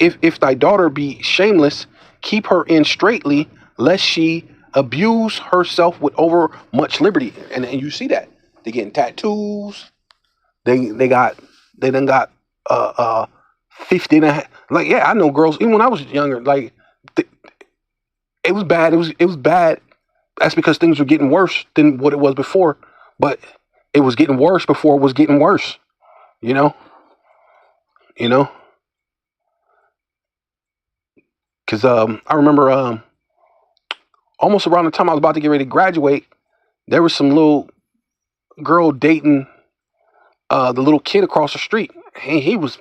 Speaker 1: if thy daughter be shameless, keep her in straitly, lest she abuse herself with over much liberty. And you see that they getting tattoos. They done got 50 and a half. Like, yeah, I know girls. Even when I was younger, like, it was bad. It was bad. That's because things were getting worse than what it was before. But it was getting worse before it was getting worse. Because I remember almost around the time I was about to get ready to graduate, there was some little girl dating the little kid across the street. He was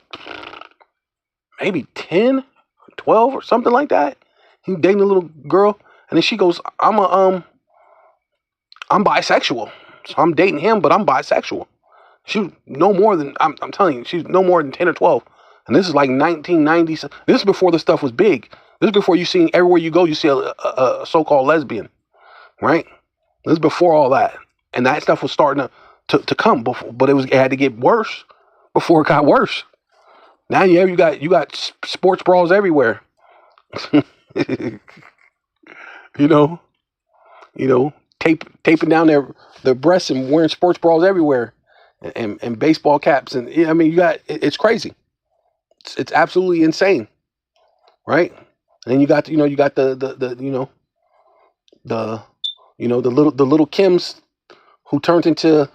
Speaker 1: maybe 10, 12 or something like that. He dating a little girl, and then she goes, I'm bisexual. So I'm dating him, but I'm bisexual. She's no more than, I'm telling you, she's no more than 10 or 12. And this is like 1990. This is before the stuff was big. This is before you see everywhere you go, you see a so-called lesbian, right? This is before all that. And that stuff was starting to come before, but it had to get worse before it got worse. Now you got sports bras everywhere. you know, taping down their breasts and wearing sports bras everywhere, and baseball caps, and I mean, it's crazy. It's absolutely insane, right? And then you got the little Kims who turned into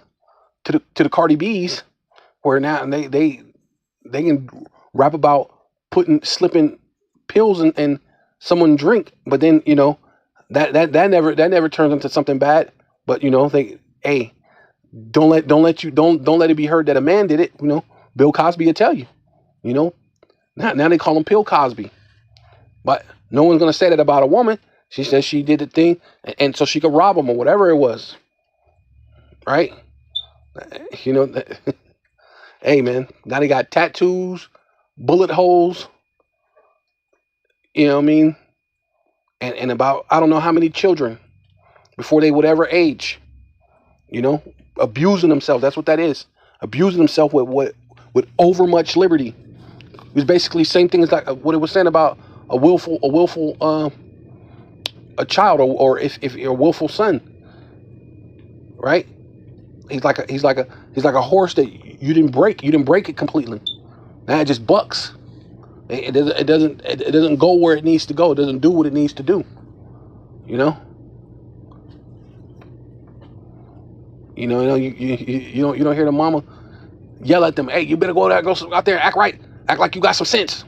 Speaker 1: the Cardi B's, where now and they can rap about slipping pills in someone's drink, but then that never turns into something bad. But don't let it be heard that a man did it. Bill Cosby will tell you. Now they call him Pill Cosby, but no one's gonna say that about a woman. She says she did the thing, and so she could rob him or whatever it was, right? Hey man, now they got tattoos, bullet holes. You know what I mean? And about I don't know how many children before they would ever age. Abusing themselves. That's what that is. Abusing themselves with overmuch liberty. It was basically the same thing as like what it was saying about a willful a child or if a willful son, right? He's like a horse that you didn't break it completely. Now it just bucks. It doesn't go where it needs to go. It doesn't do what it needs to do. You don't hear the mama yell at them, hey, you better go out there, act right, act like you got some sense.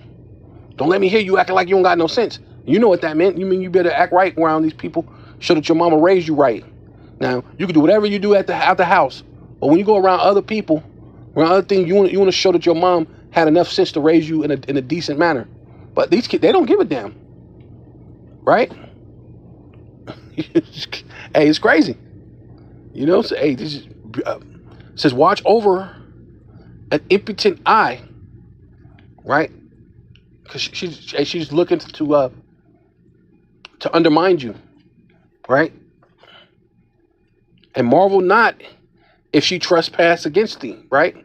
Speaker 1: Don't let me hear you acting like you don't got no sense. You know what that meant. You mean you better act right around these people, show that your mama raised you right. Now, you can do whatever you do at the house, but when you go around other people, around other things, you want to show that your mom had enough sense to raise you in a decent manner. But these kids, they don't give a damn, right? Hey, it's crazy. So, hey, this is, says watch over an impotent eye, right? Because she's looking to undermine you, right? And marvel not if she trespass against thee, right?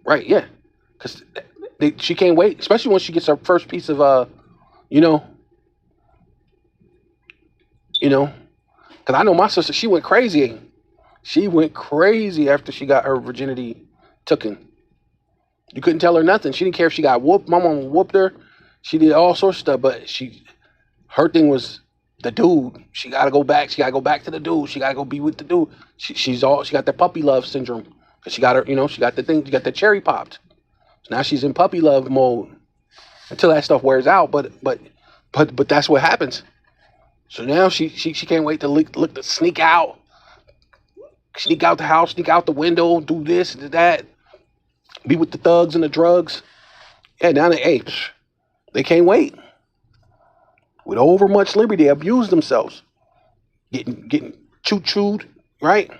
Speaker 1: Right, yeah. Because she can't wait, especially when she gets her first piece of, because I know my sister, she went crazy. She went crazy after she got her virginity taken. You couldn't tell her nothing. She didn't care if she got whooped. My mom whooped her. She did all sorts of stuff, but her thing was the dude. She got to go back. She got to go back to the dude. She got to go be with the dude. She got that puppy love syndrome. Cause she got her, she got the thing. She got the cherry popped. So now she's in puppy love mode until that stuff wears out. But that's what happens. So now she can't wait to look to sneak out the house, sneak out the window, do this, do that, be with the thugs and the drugs. Yeah, now they can't wait. With overmuch liberty, they abuse themselves, getting chewed, right?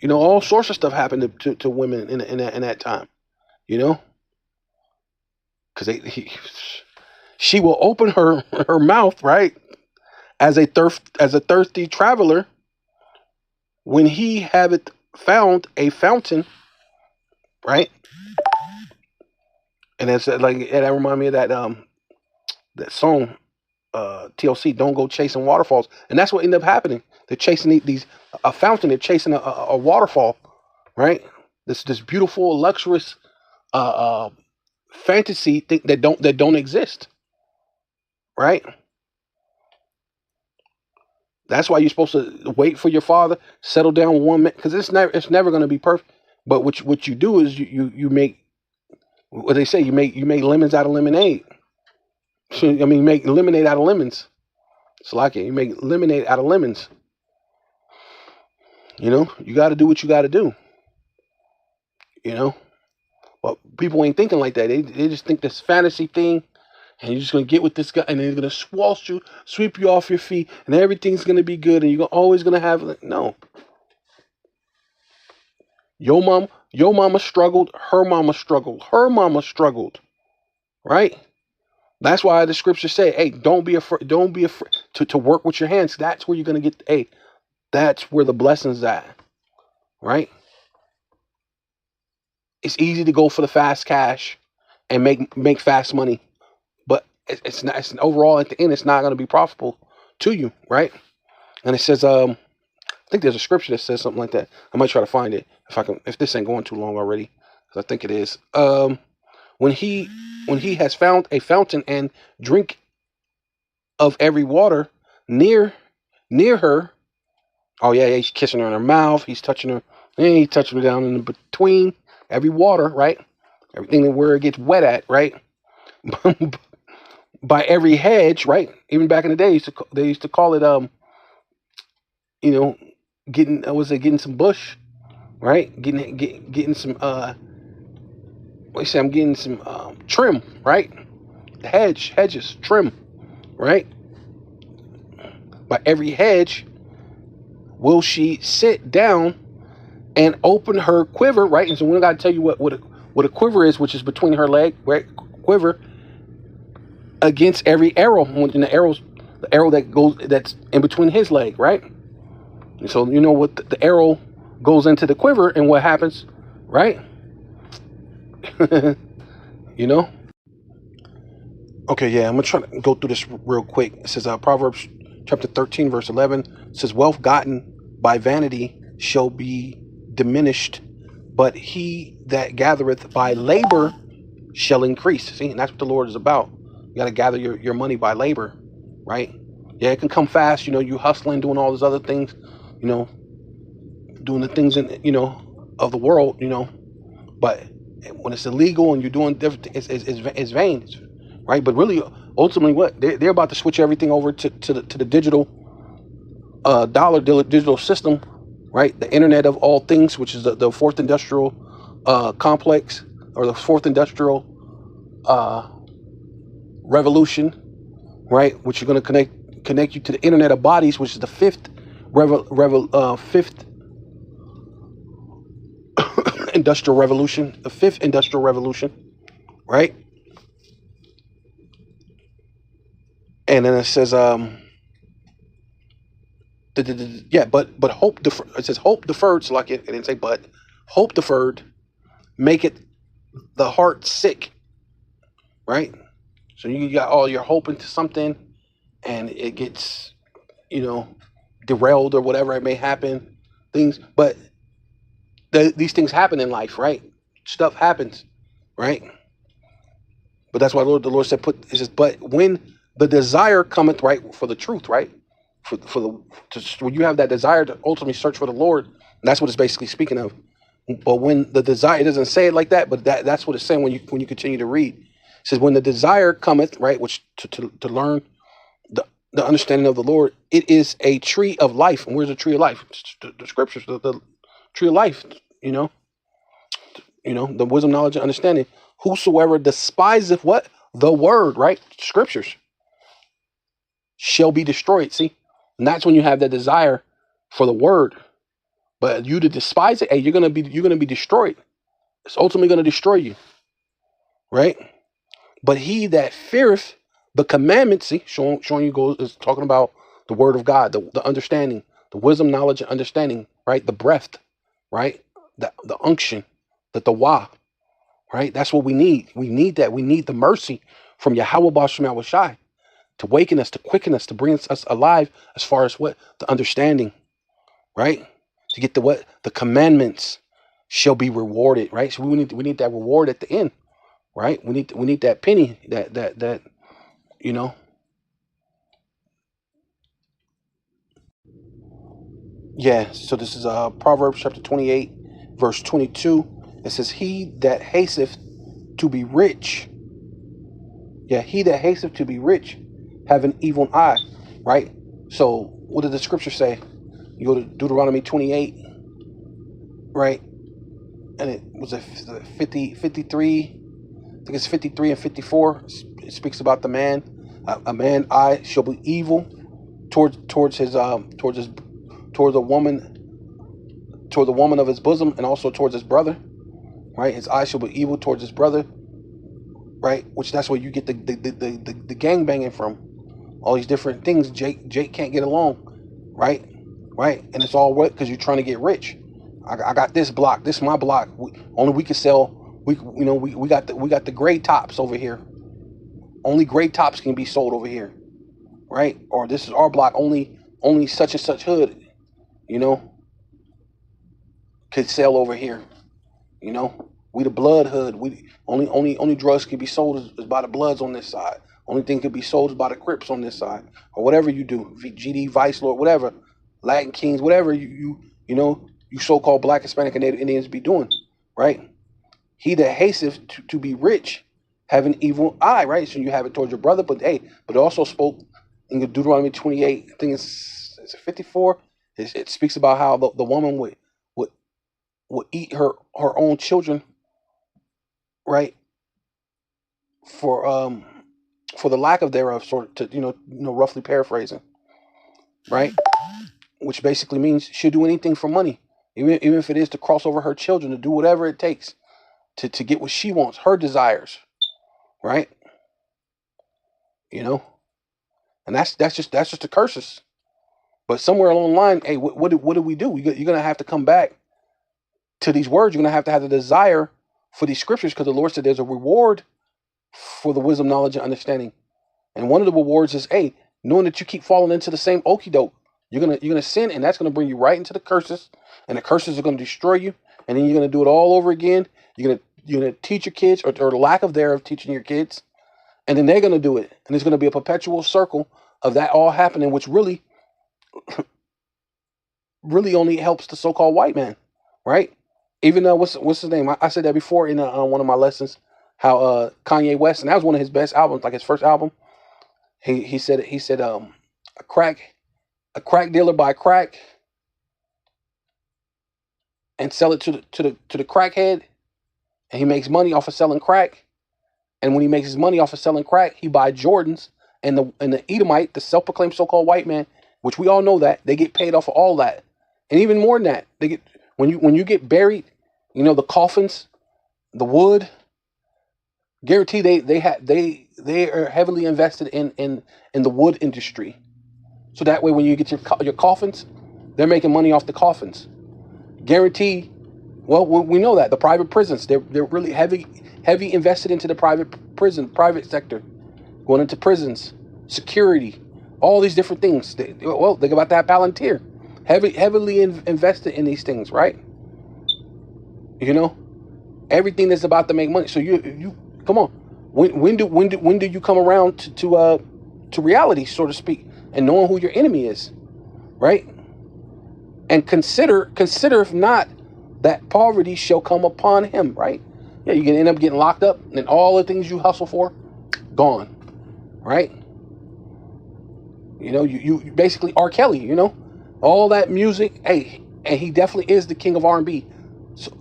Speaker 1: All sorts of stuff happened to women in that time, because she will open her mouth, right, as a thirsty traveler. When he haveth found a fountain, right? And that remind me of that song, TLC, Don't Go Chasing Waterfalls. And that's what ended up happening. They're chasing a fountain. They're chasing a waterfall, right? This beautiful, luxurious fantasy thing that don't exist, right? That's why you're supposed to wait for your father, settle down with one man, because it's never going to be perfect. But what you do is you make what they say. You make lemons out of lemonade. So, you make lemonade out of lemons. It's like it. You make lemonade out of lemons. You got to do what you got to do. But people ain't thinking like that. They just think this fantasy thing And you're just going to get with this guy, and then he's going to sweep you off your feet, and everything's going to be good, and you're always going to have, no. Your mama struggled, her mama struggled, right? That's why the scriptures say, hey, don't be afraid to work with your hands. That's where you're going to get, hey, that's where the blessings at, right? It's easy to go for the fast cash and make fast money, but it's overall at the end, it's not going to be profitable to you, right? And it says, I think there's a scripture that says something like that. I might try to find it if this ain't going too long already, because I think it is. When he has found a fountain and drink of every water near her. Oh yeah, he's kissing her in her mouth. He's touching her. And he's touching her down in between every water, right? Everything where it gets wet at, right? By every hedge, right? Even back in the day, they used to call it, getting some bush, right? Getting some, I'm getting some trim, right? Hedges, trim, right? By every hedge will she sit down and open her quiver, right? And so we don't got to tell you what a quiver is, which is between her leg, right? Quiver against every arrow, and the arrow that's in between his leg, right? And so you know what the arrow goes into the quiver, and what happens, right? You know. Okay, yeah, I'm gonna try to go through this real quick. It says Proverbs chapter 13, verse 11 says, "Wealth gotten by vanity shall be diminished, but he that gathereth by labor shall increase." See, and that's what the Lord is about. You got to gather your money by labor, right? Yeah, it can come fast. You hustling, doing all those other things, doing the things of the world, but when it's illegal and you're doing different, it's vain, right? But really, ultimately, what they're about to switch everything over to the digital digital system, right? The Internet of all things, which is the fourth industrial complex, or the fourth industrial revolution, right? Which are going to connect you to the Internet of bodies, which is the fifth industrial revolution, the fifth industrial revolution, right? And then it says, but hope deferred. It says hope deferred. So like it didn't say but. Hope deferred make it the heart sick, right? So you got all your hope into something, and it gets, derailed or whatever it may happen. But these things happen in life, right? Stuff happens, right? But that's why the Lord said, it says, but when the desire cometh, right, for the truth, right? When you have that desire to ultimately search for the Lord, that's what it's basically speaking of. But when the desire, it doesn't say it like that, but that's what it's saying when you continue to read. It says, when the desire cometh, right, which to learn the understanding of the Lord, it is a tree of life. And where's the tree of life? It's the scriptures, the tree of life, the wisdom, knowledge, and understanding. Whosoever despiseth what? The word, right? Scriptures shall be destroyed. See? And that's when you have that desire for the word. But you to despise it, hey, you're gonna be destroyed. It's ultimately gonna destroy you. Right? But he that feareth the commandments, see, showing you is talking about the word of God, the understanding, the wisdom, knowledge, and understanding, right? The breath, right? The unction, the wah, right? That's what we need. We need that. We need the mercy from Yahweh Bashem Yahushai to waken us, to quicken us, to bring us alive as far as what? The understanding, right? To get the commandments shall be rewarded, right? So we need that reward at the end, right? We need that penny, that Yeah, so this is Proverbs chapter 28, verse 22. It says, he that hasteth to be rich, have an evil eye, right? So what did the scripture say? You go to Deuteronomy 28, right? And it was a 53, I think it's 53 and 54. it speaks about the man. A man eye shall be evil towards the woman of his bosom, and also towards his brother. Right, his eye shall be evil towards his brother. Right, which that's where you get the gang banging from. All these different things. Jake can't get along. Right, and it's all what, because you're trying to get rich. I got this block. This is my block. Only we can sell. We got the gray tops over here. Only gray tops can be sold over here, right? Or this is our block. Only such and such hood, could sell over here. We the blood hood. We only drugs can be sold is by the Bloods on this side. Only thing can be sold is by the Crips on this side, or whatever you do. GD, Vice Lord, whatever, Latin Kings, whatever you so-called Black, Hispanic, and Native Indians be doing, right? He that hasteth to be rich have an evil eye, right? So you have it towards your brother, but it also spoke in Deuteronomy 28. I think it's 54. It speaks about how the woman would eat her own children, right? For the lack of thereof, sort of, to roughly paraphrasing, right? Which basically means she'll do anything for money, even if it is to cross over her children, to do whatever it takes to get what she wants, her desires, right? And that's just the curses. But somewhere along the line, hey, what do we do? You're gonna have to come back to these words. You're gonna have to have the desire for these scriptures, because the Lord said there's a reward for the wisdom, knowledge, and understanding. And one of the rewards is, hey, knowing that you keep falling into the same okie doke, you're gonna sin, and that's gonna bring you right into the curses, and the curses are gonna destroy you, and then you're gonna do it all over again. You're gonna teach your kids, or the lack of thereof teaching your kids, and then they're gonna do it, and it's gonna be a perpetual circle of that all happening, which really only helps the so-called white man, right? Even though what's his name? I said that before in one of my lessons. How Kanye West, and that was one of his best albums, like his first album. He said a crack dealer buy crack and sell it to the crackhead, and he makes money off of selling crack. And when he makes his money off of selling crack, he buy Jordans, and the Edomite, the self-proclaimed so-called white man, which we all know that they get paid off of all that, and even more than that, they get when you get buried, the coffins, the wood. Guarantee they are heavily invested in the wood industry, so that way when you get your coffins, they're making money off the coffins. Guarantee. Well, we know that the private prisons, they're really heavy invested into the private sector, going into prisons, security, all these different things. Think about that Palantir, heavily invested in these things, right? Everything that's about to make money. So you come on. When do you come around to reality, so to speak, and knowing who your enemy is, right? And consider if not that poverty shall come upon him, right? Yeah, you can end up getting locked up, and all the things you hustle for, gone, right? You basically R. Kelly, all that music. Hey, and he definitely is the king of R&B.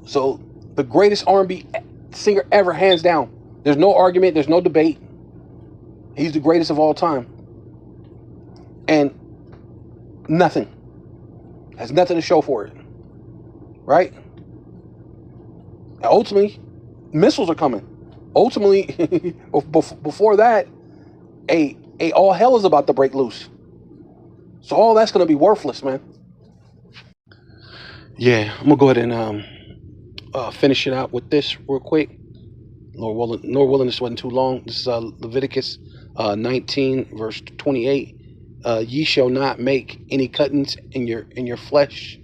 Speaker 1: So the greatest R&B singer ever, hands down. There's no argument. There's no debate. He's the greatest of all time. And nothing. Has nothing to show for it. Right? And ultimately, missiles are coming. Ultimately, before that, all hell is about to break loose. So all that's going to be worthless, man. Yeah, I'm going to go ahead and finish it out with this real quick. Lord willing, this wasn't too long. This is Leviticus 19, verse 28. Ye shall not make any cuttings in your flesh,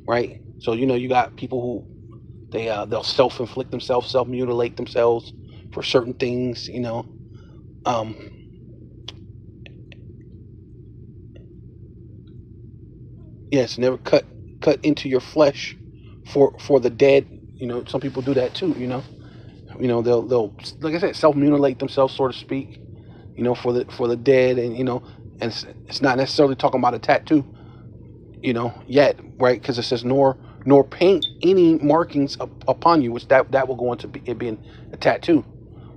Speaker 1: right? So you got people who they'll self-inflict themselves, self-mutilate themselves for certain things, Yes, never cut into your flesh for the dead. Some people do that too. They'll like I said, self-mutilate themselves, so to speak. For the dead, and and it's not necessarily talking about a tattoo. Yet, right? Because it says nor paint any markings upon you, which that will go into it being a tattoo.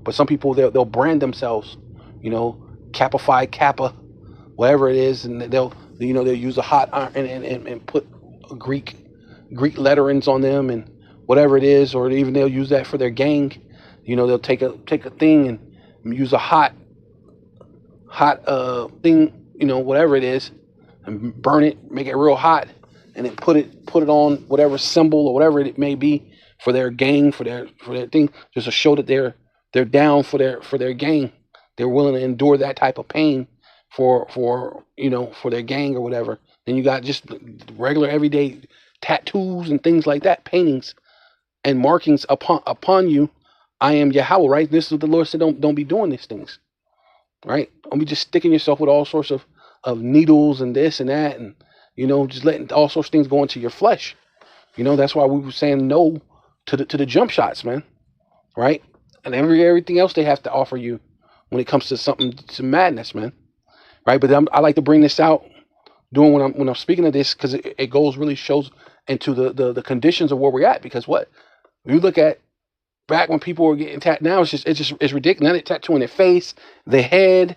Speaker 1: But some people they'll brand themselves Kappa Phi Kappa, whatever it is, and they'll use a hot iron and put Greek letterings on them and whatever it is, or even they'll use that for their gang. They'll take a thing and use a hot thing, whatever it is, and burn it, make it real hot, and then put it on whatever symbol or whatever it may be for their gang, for their thing, just to show that they're down for their gang. They're willing to endure that type of pain for their gang or whatever. Then you got just regular everyday tattoos and things like that, paintings and markings upon you. I am Yahweh, right? This is what the Lord said. Don't be doing these things, right? Don't be just sticking yourself with all sorts of needles and this and that, and just letting all sorts of things go into your flesh. That's why we were saying no to the jump shots, man, right? And everything else they have to offer you when it comes to to madness, man, right? But I like to bring this out when I'm speaking of this, because it really shows into the conditions of where we're at. Because what you look at back when people were getting tattooed, now it's ridiculous. Now they're tattooing their face, their head.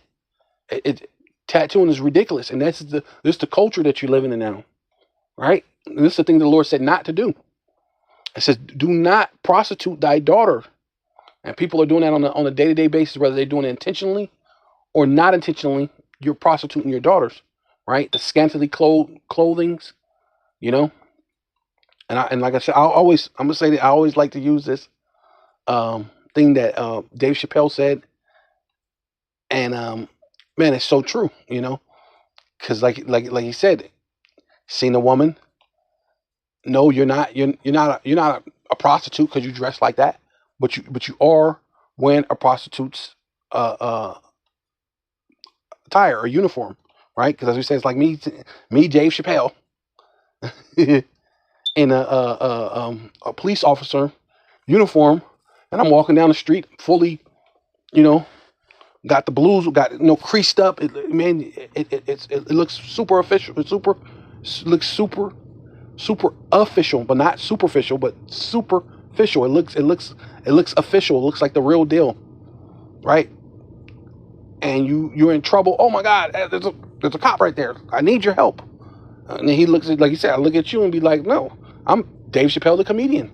Speaker 1: Tattooing is ridiculous, and this is the culture that you're living in now, right? And this is the thing the Lord said not to do. It says, "Do not prostitute thy daughter," and people are doing that on a day-to-day basis, whether they're doing it intentionally or not intentionally. You're prostituting your daughters, right? The scantily clothings, And like I said, I'm gonna say that I always like to use this thing that Dave Chappelle said, and man, it's so true, because like he said, seen a woman. No, you're not a prostitute because you dress like that, but you are wearing a prostitute's attire or uniform, right? Because as we say, it's like me, Dave Chappelle, in a police officer uniform, and I'm walking down the street fully, got the blues, got creased up. It looks super official. Looks super official, but not superficial, but superficial. It looks official. It looks like the real deal, right? And you're in trouble. Oh my God, there's a cop right there. I need your help. And then he looks at, like you said, I look at you and be like, no, I'm Dave Chappelle, the comedian.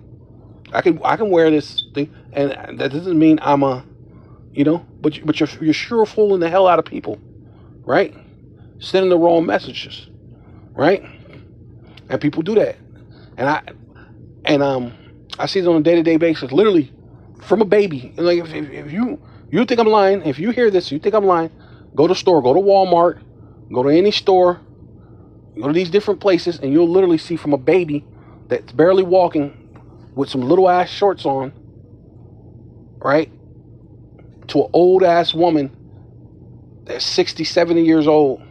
Speaker 1: I can wear this thing, and that doesn't mean I'm but you're sure fooling the hell out of people, right? Sending the wrong messages, right? And people do that, and I see it on a day-to-day basis, literally from a baby. And like if you think I'm lying, if you hear this, you think I'm lying, go to the store, go to Walmart, go to any store, go to these different places, and you'll literally see from a baby that's barely walking with some little ass shorts on, right, to an old ass woman that's 60, 70 years old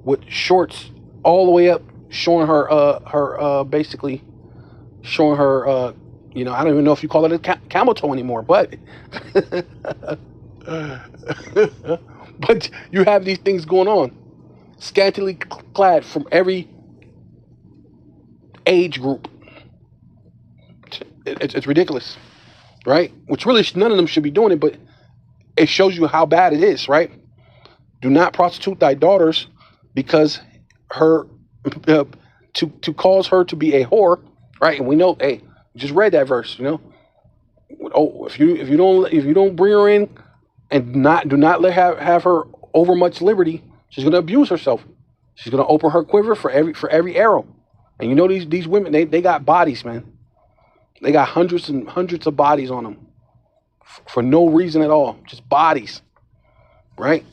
Speaker 1: with shorts all the way up, showing her basically showing her I don't even know if you call it a camel toe anymore, but but you have these things going on, scantily clad from every age group. It's ridiculous, right? Which really none of them should be doing it, but it shows you how bad it is, right? Do not prostitute thy daughters, because her to cause her to be a whore, right? And we know, hey, just read that verse, Oh, if you don't bring her in and do not let have her over much liberty, she's gonna abuse herself. She's gonna open her quiver for every arrow. And these women, they got bodies, man. They got hundreds and hundreds of bodies on them for no reason at all, just bodies, right?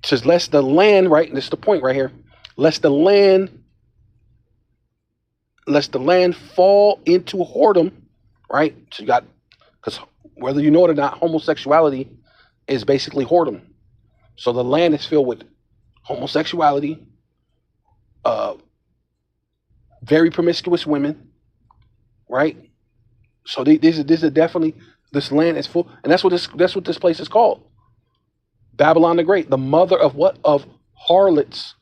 Speaker 1: Says lest the land, right? This is the point right here. Lest the land fall into whoredom, right? So you got, because whether you know it or not, homosexuality is basically whoredom. So the land is filled with homosexuality, very promiscuous women, right? So this is definitely, this land is full, and that's what this place is called, Babylon the Great, the mother of what? Of harlots,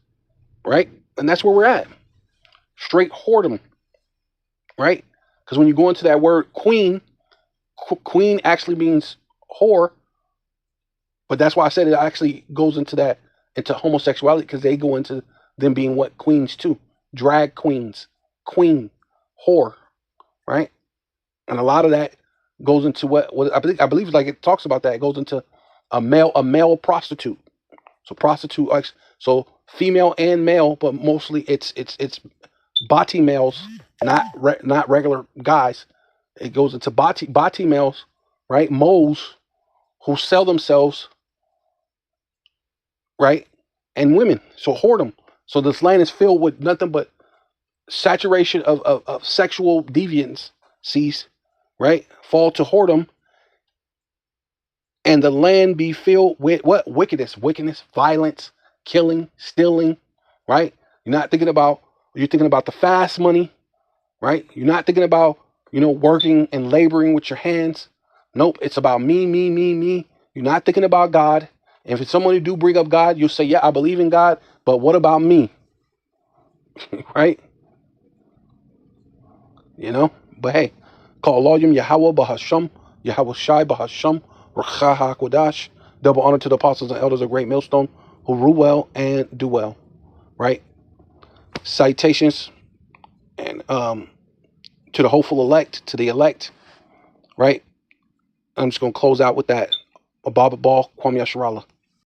Speaker 1: right? And that's where we're at, straight whoredom. right? Because when you go into that word queen, queen actually means whore, but that's why I said it actually goes into homosexuality, because they go into them being what? Queens too. Drag queens, queen, whore, right? And a lot of that goes into what I believe like it talks about that. It goes into a male prostitute. So prostitute, so female and male, but mostly it's bati males, not regular guys. It goes into bati males, right? Moles who sell themselves, right? And women. So whoredom. So this land is filled with nothing but saturation of sexual deviancies, right? Fall to whoredom, and the land be filled with what? Wickedness, violence, killing, stealing, right? You're thinking about the fast money, right? You're not thinking about, working and laboring with your hands. Nope, it's about me, me, me, me. You're not thinking about God. And if somebody do bring up God, you'll say, yeah, I believe in God, but what about me? Right? But hey, call Loyum Yahweh Bahasham, Yahweh Shai Bahasham, Rachaha Kodash. Double honor to the apostles and elders of Great Millstone who rule well and do well. Right? Citations and to the hopeful elect, to the elect. Right? I'm just gonna close out with that. Ababa Ball, Kwame Yasharala.